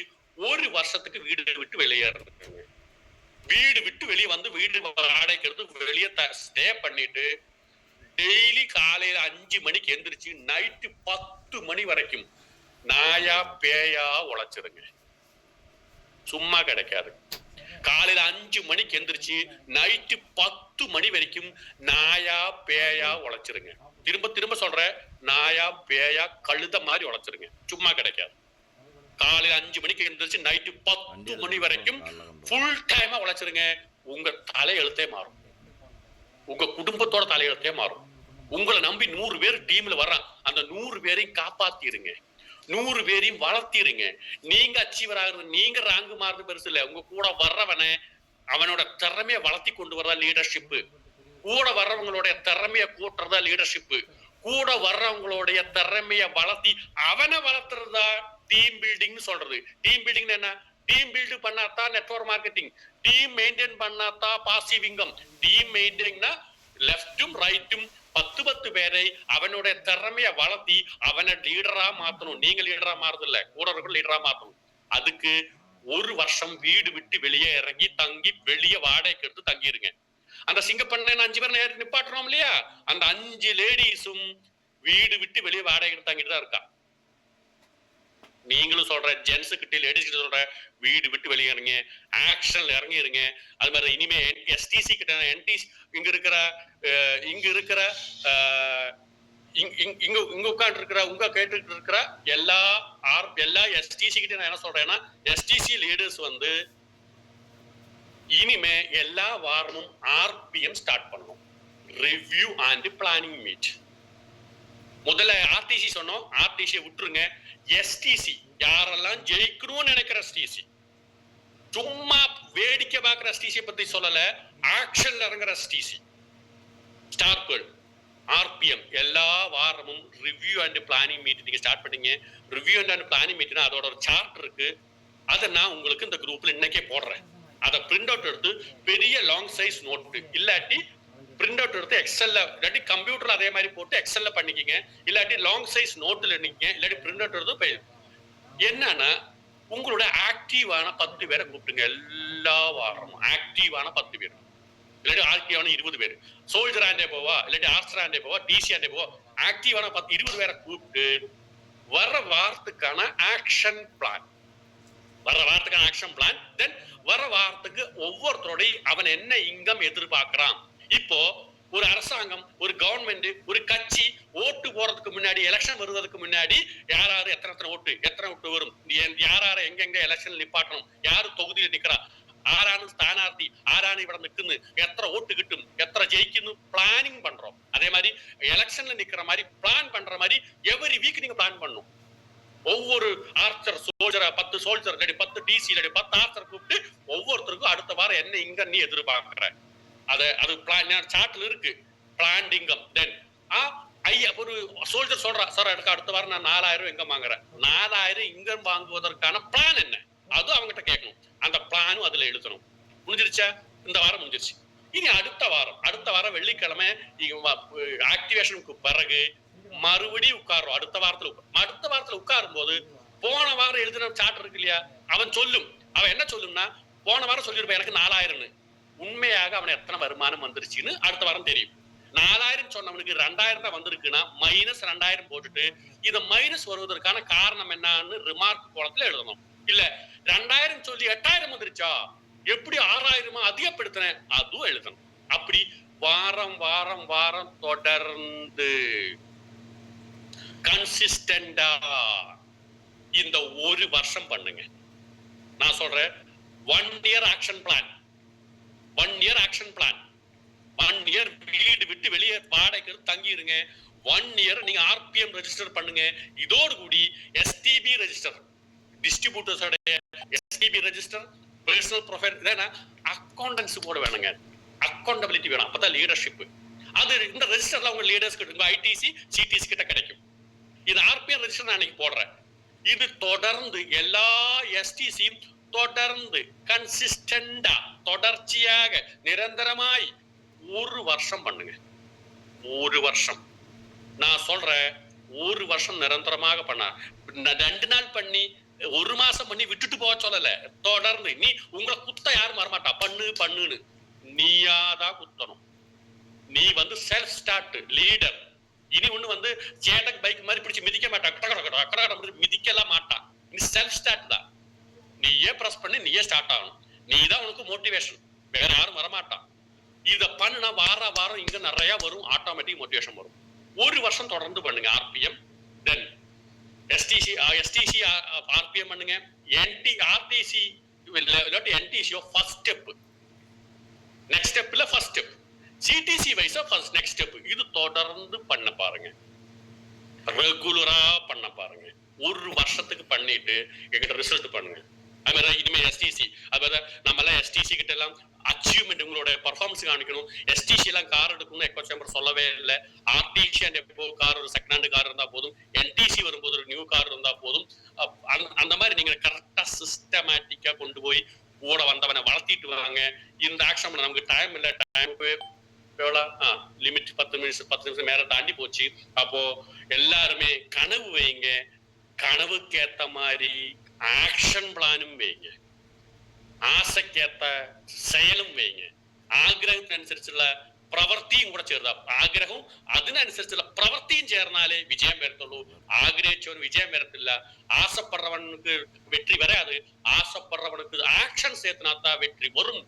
ஒரு வருஷத்துக்கு வீடு விட்டு வெளியேறது. வீடு விட்டு வெளியே வந்து வீடு வாடகைக்கு எடுத்து வெளியே ஸ்டே பண்ணிட்டு டெய்லி காலையில 5 மணிக்கு எந்திரிச்சு நைட்டு 10 மணி வரைக்கும் நாயா பேயா உழைச்சிருங்க. சும்மா கிடைக்காது. காலையில 5 மணிக்கு எந்திரிச்சு நைட்டு 10 மணி வரைக்கும் நாயா பேயா உழைச்சிருங்க. திரும்ப திரும்ப சொல்ற, நாயா பேயா கழுத மாதிரி உழைச்சிருங்க. சும்மா கிடைக்காது. காலையில 5 மணிக்கு எந்திரிச்சு நைட்டு 10 மணி வரைக்கும் ஃபுல் டைமா உழைச்சிருங்க. உங்க தலையெழுத்தே மாறும், உங்க குடும்பத்தோட தலையெழுத்தே மாறும். உங்களை நம்பி 100 பேர் டீம்ல வர்றான், அந்த 100 பேரையும் காப்பாத்திருங்க, 100 பேரையும் வளர்த்திருங்க. நீங்க அச்சீவர் ஆகுறது, நீங்க ராங்கு மாறுறது பெருசு இல்ல. உங்க கூட வர்றவனை அவனோட திறமைய வளர்த்தி கொண்டு வர்றதா லீடர்ஷிப். கூட வர்றவங்களுடைய திறமைய கூட்டுறதா லீடர்ஷிப். கூட வர்றவங்களுடைய திறமைய வளர்த்தி அவனை வளர்த்துறதா டீம் பில்டிங் சொல்றது. டீம் பில்டிங் என்ன? டீம் பில்டு பண்ணாதான் நெட்வொர்க் மார்க்கெட்டிங், டீம் மெயின்டைன் பண்ணாதான் பாசிவ் இன்கம். டீம் மெயின்டைன்னா லெஃப்டும் ரைட்டும் 10 பேரை அவனுடைய திறமைய வளர்த்தி அவனை லீடரா மாத்தணும். நீங்க லீடரா மாறுது இல்ல, கூட இருக்க லீடரா மாத்தணும். அதுக்கு ஒரு வருஷம் வீடு விட்டு வெளியே இறங்கி தங்கி வெளியே வாடகைக்கு எடுத்து தங்கிருங்க. அந்த சிங்கப்பண்ண 5 பேர் நேரம் நிப்பாட்டுறோம் இல்லையா, அந்த 5 லேடிஸும் வீடு விட்டு வெளியே வாடகை எடுத்து தங்கிட்டு தான் இருக்கா. நீங்களும் சொல்ற, ஜென்ஸ் கிட்ட லேடிஸ் கிட்ட சொல்ற, வீடு விட்டு வெளியேறுங்க, ஆக்ஷன்ல இறங்கிருங்க. அது மாதிரி இனிமே எஸ்டிசி கிட்ட, என்டிசி இங்க இருக்கிற இங்க உட்காந்து இருக்கிற உங்க கேட்டுட்டு இருக்கிற எல்லா எஸ்டிசி கிட்ட நான் என்ன சொல்றேன்னா, எஸ்டிசி லீடர்ஸ் வந்து இனிமே எல்லா வாரமும் ஆர்பிஎம் ஸ்டார்ட் பண்ணணும். Review and planning meet. முதல்ல ஆர்டிசி சொன்னோம், ஆர்டிசி விட்டுருங்க. எஸ்டிசி யாரெல்லாம் ஜெயிக்கணும்னு நினைக்கிற எஸ்டிசி, சும்மா வேடிக்கை பார்க்கிற எஸ்டிசி பத்தி சொல்லல, ஆக்ஷன்ல இறங்குற எஸ்டிசி, ஸ்டார் பேர்ல், ஆர்பிஎம் எல்லா வாரமும் ரிவ்யூ அண்ட் பிளானிங் மீட் நீங்க ஸ்டார்ட் பண்ணீங்க. ரிவ்யூ அண்ட் பிளானிங் மீட்னா அதோட ஒரு சார்ட் இருக்கு. அதை நான் உங்களுக்கு இந்த குரூப்ல இன்னைக்கே போடுறேன். அதை பிரிண்ட் அவுட் எடுத்து பெரிய லாங் சைஸ் நோட், இல்லாட்டி பிரிண்ட் அவுட் எடுத்து எக்ஸல்ல, இல்லாட்டி கம்ப்யூட்டர்ல அதே மாதிரி போட்டு எக்ஸல்ல பண்ணிக்கிங்க, இல்லாட்டி லாங் சைஸ் நோட்ல நிக்க, இல்லாட்டி பிரிண்ட் அவுட் எடுத்து என்னன்னா உங்களோட ஆக்டிவ் ஆக்டிவான 10 பேரை கூப்பிட்டுங்க. எல்லா வாரமும் ஆக்டிவான 10 பேர், இல்லாட்டி ஆக்டிவான 20 பேர். சோல்ஜர் ஆண்டே போவா, இல்லாட்டி ஆர்ச்சர் ஆண்டே போவா, டிசி ஆண்டே போவா, ஆக்டிவான 10-20 பேரை கூப்பிட்டு வர வாரத்துக்கான ஆக்ஷன் பிளான், தென் வர வாரத்துக்கு ஒவ்வொருத்தரோட அவன் என்ன இன்கம் எதிர்பார்க்கிறான். இப்போ ஒரு அரசாங்கம், ஒரு கவர்மெண்ட், ஒரு கட்சி ஓட்டு போறதுக்கு முன்னாடி, எலெக்ஷன் வருவதற்கு முன்னாடி யாராரு எத்தனை ஓட்டு வரும், யாராரு எங்கெங்க எலெக்ஷன் நிப்பாட்டணும், யாரு தொகுதியில் நிக்கிறா, ஆரானு ஸ்தானார்த்தி, ஆரானு இவட நிக்குன்னு, எத்தனை ஓட்டு கிட்டும், எத்தனை ஜெயிக்கணும் பிளானிங் பண்றோம். அதே மாதிரி எலெக்ஷன்ல நிக்கிற மாதிரி பிளான் பண்ற மாதிரி எவ்ரி வீக் நீங்க பிளான் பண்ணணும். ஒவ்வொரு ஆர்ச்சர் சோல்ஜரா 10 சோல்ஜர் இல்லாட்டி 10 டிசி இல்லாட்டி 10 ஆர்ச்சர் கூப்பிட்டு ஒவ்வொருத்தருக்கும் அடுத்த வாரம் என்ன இங்க நீ எதிர்பார்க்கிற, அது பிளான் சார்ட்ல இருக்கு, பிளான் இன்கம். தென் ஒரு சோல்ஜர் சொல்றா, சார் எனக்கு அடுத்த வாரம் நான் 4000 இன்கம் வாங்குறேன், 4000 இன்கம் வாங்குவதற்கான பிளான் என்ன, அது அவங்ககிட்ட கேட்கணும். அந்த பிளானும் அதுல எழுதணும். முடிஞ்சிருச்சா? இந்த வாரம் முடிஞ்சிருச்சு. இனி அடுத்த வாரம் வெள்ளிக்கிழமை ஆக்டிவேஷனுக்கு பிறகு மறுபடியும் உட்காரும். அடுத்த வாரத்துல உட்காரும் போது போன வாரம் எழுதின சார்ட் இருக்கு இல்லையா, அவன் என்ன சொல்லும்னா, போன வாரம் சொல்லிருப்பேன் எனக்கு 4000, உண்மையாக அவன் எத்தனை வருமானம் வந்துருச்சுன்னு அடுத்த வாரம் தெரியும். 4000 சொன்னவனுக்கு 2000 தான் வந்திருக்குன்னா -2000 போட்டுட்டு இதை மைனஸ் வருவதற்கான காரணம் என்னன்னு ரிமார்க் கோலத்துல எழுதணும். இல்ல 2000 சொல்லி 8000 வந்துருச்சா, எப்படி 6000 அதிகப்படுத்தினேன், அதுவும் எழுதணும். அப்படி வாரம் தொடர்ந்து கன்சிஸ்டண்டா இந்த ஒரு வருஷம் பண்ணுங்க. நான் சொல்றேன் 1 year action plan, 1 year action plan, 1 year வீடு விட்டு வெளியே வாடகைக்கு தங்கி இருங்க. 1 year நீங்க ஆர்பிஎம் ரெஜிஸ்டர் பண்ணுங்க. இதோடு கூடி எஸ்டிபி ரெஜிஸ்டர், டிஸ்ட்ரிபியூட்டர்ஸோட SDP register, personal profile, accountants கூட வேணுங்க, அக்கௌண்டபிலிட்டி வேணும். அப்பதான் லீடர்ஷிப். அது இந்த ரெஜிஸ்டர்ல உங்க லீடர்ஸ் கிட்ட, ஐடிசி சிடிசி கிட்ட கிடைக்கும். இது ஆர்பிஎம் ரெஜிஸ்டர் நான் இன்னைக்கு போடுறேன். இது தொடர்ந்து எல்லா எஸ்டிசியும் தொடர்ந்து கன்சிஸ்டண்டா தொடர்ச்சியாக நிரந்தரமாய் ஒரு வருஷம் பண்ணுங்க. ஒரு வருஷம் நான் சொல்றேன், ஒரு வருஷம் நிரந்தரமாக பண்ண, 2 நாள் பண்ணி 1 மாசம் பண்ணி விட்டுட்டு போக சொல்லல. தொடர்ந்து நீ உங்களை குத்த யாரும் வரமாட்டா, பண்ணுன்னு நீயாதான் குத்தணும். நீ செல்ஃப் ஸ்டார்ட் லீடர். இனி ஒண்ணு சேதக் பைக் மாதிரி பிடிச்சு மிதிக்க மாட்டா, மிதிக்கலாம் மாட்டா. நீ செல்ஃப் ஸ்டார்ட் தான். நீயே பிரஸ் பண்ணி நீயே ஸ்டார்ட் ஆகணும். நீதான் உனக்கு மோட்டிவேஷன், வேற யாரும் வரமாட்டான். இத பண்ணுனா வாரம் இங்க நிறைய வரும், ஆட்டோமேட்டிக் மோட்டிவேஷன் வரும். ஒரு வருஷம் தொடர்ந்து பண்ணுங்க ஆர்பிஎம். தென் எஸ்டிசி ஆர்பிஎம் பண்ணுங்க. ஆர்டிசி இல்லாட்டி என்டிசியோ ஃபர்ஸ்ட் ஸ்டெப், நெக்ஸ்ட் ஸ்டெப்ல ஃபர்ஸ்ட் ஸ்டெப், சிடிசி வைஸா ஃபர்ஸ்ட் நெக்ஸ்ட் ஸ்டெப். இது தொடர்ந்து பண்ண பாருங்க, ரெகுலரா பண்ண பாருங்க. ஒரு வருஷத்துக்கு பண்ணிட்டு எங்கிட்ட ரிசல்ட் பண்ணுங்க. அது மாதிரி இனிமே எஸ்டிசி, அது நம்ம எல்லாம் எஸ்டிசி கிட்ட எல்லாம் அச்சீவ்மெண்ட் உங்களோட பர்ஃபார்மன்ஸ் காணிக்கணும். எஸ்டிசி எல்லாம் கார் எடுக்கணும் எக்கோ சேம்பர் சொல்லவே இல்லை. ஆர்டிசி அண்ட் எப்போ கார், ஒரு செகண்ட் ஹேண்ட் கார் இருந்தா போதும், என்டிசி வரும்போது ஒரு நியூ கார் இருந்தா போதும். அந்த மாதிரி நீங்க கரெக்டா சிஸ்டமேட்டிக்கா கொண்டு போய் கூட வந்தவனை வளர்த்திட்டு வராங்க. இந்த ஆக்ஷன் நமக்கு டைம் இல்லை, டைம் லிமிட் 10 நிமிஷம் மேல தாண்டி போச்சு. அப்போ எல்லாருமே கனவு வைங்க, கனவுக்கு ஏத்த மாதிரி ஆக்ஷன் பிளானும் வைங்க, ஆசைக்கேத்த செயலும் வைங்க, ആഗ്രഹത്തിന് അനുസരിച്ചുള്ള പ്രവൃത്തിയും കൂടെ ചേർത്താ, ആഗ്രഹവും അതിനനുസരിച്ചുള്ള പ്രവൃത്തിയും ചേർന്നാലേ വിജയം വരത്തുള്ളൂ. ആഗ്രഹിച്ചവന് വിജയം വരത്തില്ല. ஆசைப்படுறவனுக்கு வெற்றி வராது, ஆசைப்படுறவனுக்கு ஆக்ஷன் சேர்த்துனாத்தா வெற்றி வரும்.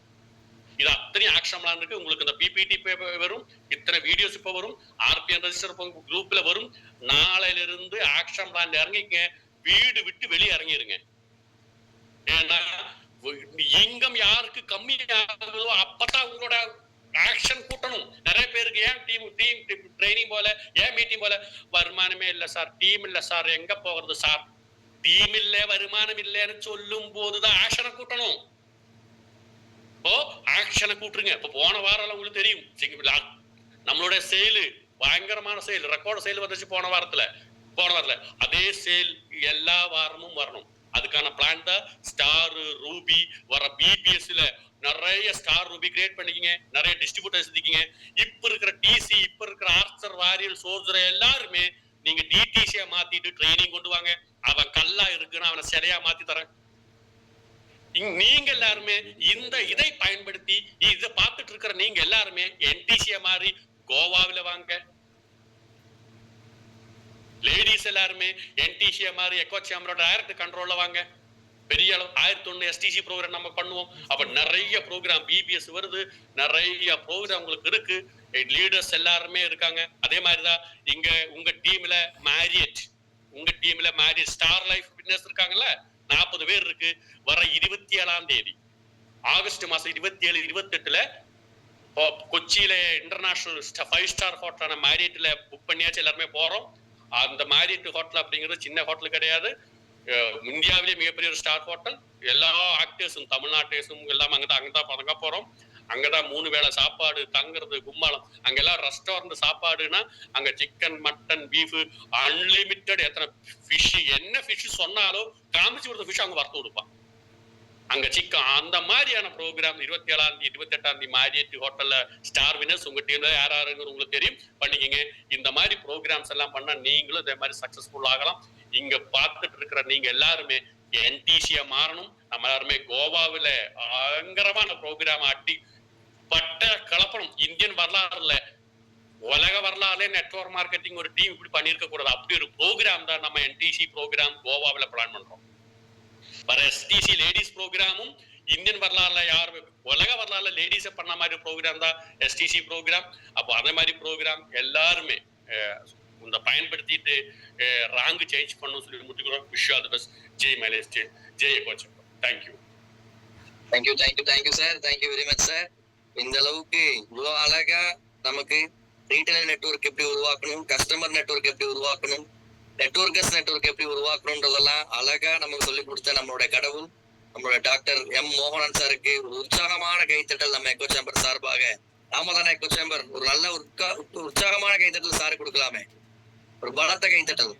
இது அத்தனை ஆக்ஷன் பிளான் இருக்கு. உங்களுக்கு இந்த பிபிடி வரும், இத்தனை வீடியோஸ் இப்ப வரும், ஆர்பிஎம் ரெஜிஸ்டர் குரூப்ல வரும். நாளையில இருந்து ஆக்ஷன் பிளான் இறங்கிக்க, வீடு விட்டு வெளியே இறங்கிருங்க. ஏன்னா இன்கம் யாருக்கு கம்மி ஆகுதோ அப்பதான் உங்களோட ஆக்ஷன் கூட்டணும். நிறைய பேருக்கு ஏன் டீம் ட்ரைனிங் போல, ஏன் மீட்டிங் போல, வருமானமே இல்ல சார், டீம் இல்ல சார், எங்க போகிறது சார், டீம் இல்ல வருமானம் இல்லைன்னு சொல்லும் போதுதான் ஆக்ஷனை கூட்டணும். இப்போ ஆக்ஷனை கூட்டுருங்க. இப்போ போன வாரம் உங்களுக்கு தெரியும், நம்மளோட சேல் பயங்கரமான சேல், ரெக்கார்டு சேல் வந்துச்சு போன வாரத்துல. அதே சேல் எல்லா வாரமும் வரணும். அதுக்கான பிளான் தான் ஸ்டார் ரூபி. வர பிபிஎஸ்ல நிறைய ஸ்டார் ரூபி கிரியேட் பண்ணிக்கங்க, நிறைய டிஸ்ட்ரிபியூட்டர்ஸ் இருக்கீங்க. இப்ப இருக்கிற டிசி, இப்ப இருக்கிற ஆர்ச்சர், வாரியல், சோல்ஜர் எல்லாருமே நீங்க டிடிசியா மாத்திட்டு ட்ரைனிங் கொண்டு வாங்க. அவன் கல்லா இருக்குன்னா அவனை சிலையா மாத்தி தரேன். நீங்க எல்லாருமே இந்த இதை பயன்படுத்தி இதை பார்த்துட்டு இருக்கிற நீங்க எல்லாருமே என்டிசிய மாதிரி கோவாவில வாங்க. லேடிஸ் எல்லாருமே என்டிசிய மாதிரி எக்கோ சேம்பரோட டைரக்ட் கண்ட்ரோல்ல வாங்க. பெரிய அளவு 1001 எஸ்டிசி ப்ரோக்ராம் நம்ம பண்ணுவோம். அப்ப நிறைய ப்ரோக்ராம் பிபிஎஸ் வருது, நிறைய ப்ரோக்ராம் உங்களுக்கு இருக்கு. லீடர்ஸ் எல்லாருமே இருக்காங்க. அதே மாதிரிதான் இங்க உங்க டீம்ல மேரியட் ஸ்டார் லைஃப் ஃபிட்னஸ் இருக்காங்கல்ல, 40 பேர் இருக்கு. வர 27ஆம் தேதி ஆகஸ்ட் மாசம் 27, 28ல கொச்சியில இன்டர்நேஷனல் 5 ஸ்டார் ஹோட்டலான மேரியட்ல புக் பண்ணியாச்சு. எல்லாருமே போறோம். அந்த மேரியட் ஹோட்டல் அப்படிங்கிறது சின்ன ஹோட்டல் கிடையாது. இந்தியாவிலேயே மிகப்பெரிய ஒரு ஸ்டார் ஹோட்டல். எல்லா ஆக்டர்ஸும் தமிழ்நாட்டர்ஸும் எல்லாம் அங்கதான் பதங்க போறோம். அங்கதான் 3 வேளை சாப்பாடு, தங்குறது, கும்மாளம். அங்க எல்லாம் ரெஸ்டாரண்ட் சாப்பாடுனா அங்க சிக்கன், மட்டன், பீஃப் அன்லிமிட்டட். எத்தனை ஃபிஷ், என்ன ஃபிஷ் சொன்னாலும் காமிச்சு கொடுத்த ஃபிஷ் அவங்க வறுத்து கொடுப்பான். அங்க சிக்கன், அந்த மாதிரியான ப்ரோக்ராம் 27ஆம் தேதி 28ஆம் தேதி மேரியட் ஹோட்டல்ல ஸ்டார் வினர்ஸ் உங்க டீம்ல யாருங்கிற உங்களுக்கு தெரியும், பண்ணிக்கங்க. இந்த மாதிரி ப்ரோக்ராம்ஸ் எல்லாம் பண்ணா நீங்களும் இதே மாதிரி சக்சஸ்ஃபுல் ஆகலாம். இங்க பார்த்துட்டு இருக்கிற நீங்க எல்லாருமே என்டிசியா மாறணும். நம்ம எல்லாருமே கோவாவில பயங்கரமான ப்ரோக்ராம் அட்டி பட்ட கலப்பணும். இந்தியன் வரலாறுல உலக வரலாறுல நெட்வொர்க் மார்க்கெட்டிங் ஒரு டீம் இப்படி பண்ணிருக்க கூடாது. அப்படி ஒரு ப்ரோக்ராம் தான் நம்ம என்டிசி ப்ரோக்ராம் கோவாவில பிளான் பண்றோம். வர எஸ்டிசி லேடிஸ் ப்ரோக்ராமும் இந்தியன் வரலாறுல யாரு உலக வரலாறுல லேடிஸ பண்ண மாதிரி ப்ரோக்ராம் தான் எஸ்டிசி ப்ரோக்ராம். அப்போ அதே மாதிரி ப்ரோக்ராம் எல்லாருமே இந்த பயன்படுத்திட்டு ராங்க் சேஞ்ச் பண்ணணும் சொல்லி முடிக்கிறோம். Wish all the best. Jai mileage, Jai coach. Thank you sir. Thank you very much sir. இந்த அளவுக்கு இவ்வளோ அழகா நமக்கு ரீட்டைல் நெட்வொர்க் எப்படி உருவாக்கணும், கஸ்டமர் நெட்வொர்க் எப்படி உருவாக்கணும், நெட்வொர்க்கர்ஸ் நெட்வொர்க் எப்படி உருவாக்கணும்ன்றதெல்லாம் அழகா நமக்கு சொல்லி கொடுத்த நம்மளோட கடவுள் நம்மளோட டாக்டர் எம் மோகனன் சாருக்கு ஒரு உற்சாகமான கைத்தட்டல் நம்ம எக்கோ சேம்பர் சார்பாக. நாம தானே எக்கோ சேம்பர் ஒரு நல்ல உற்சாகமான கைத்தட்டல் சாரு கொடுக்கலாமே, ஒரு பலத்த கைத்தட்டல்.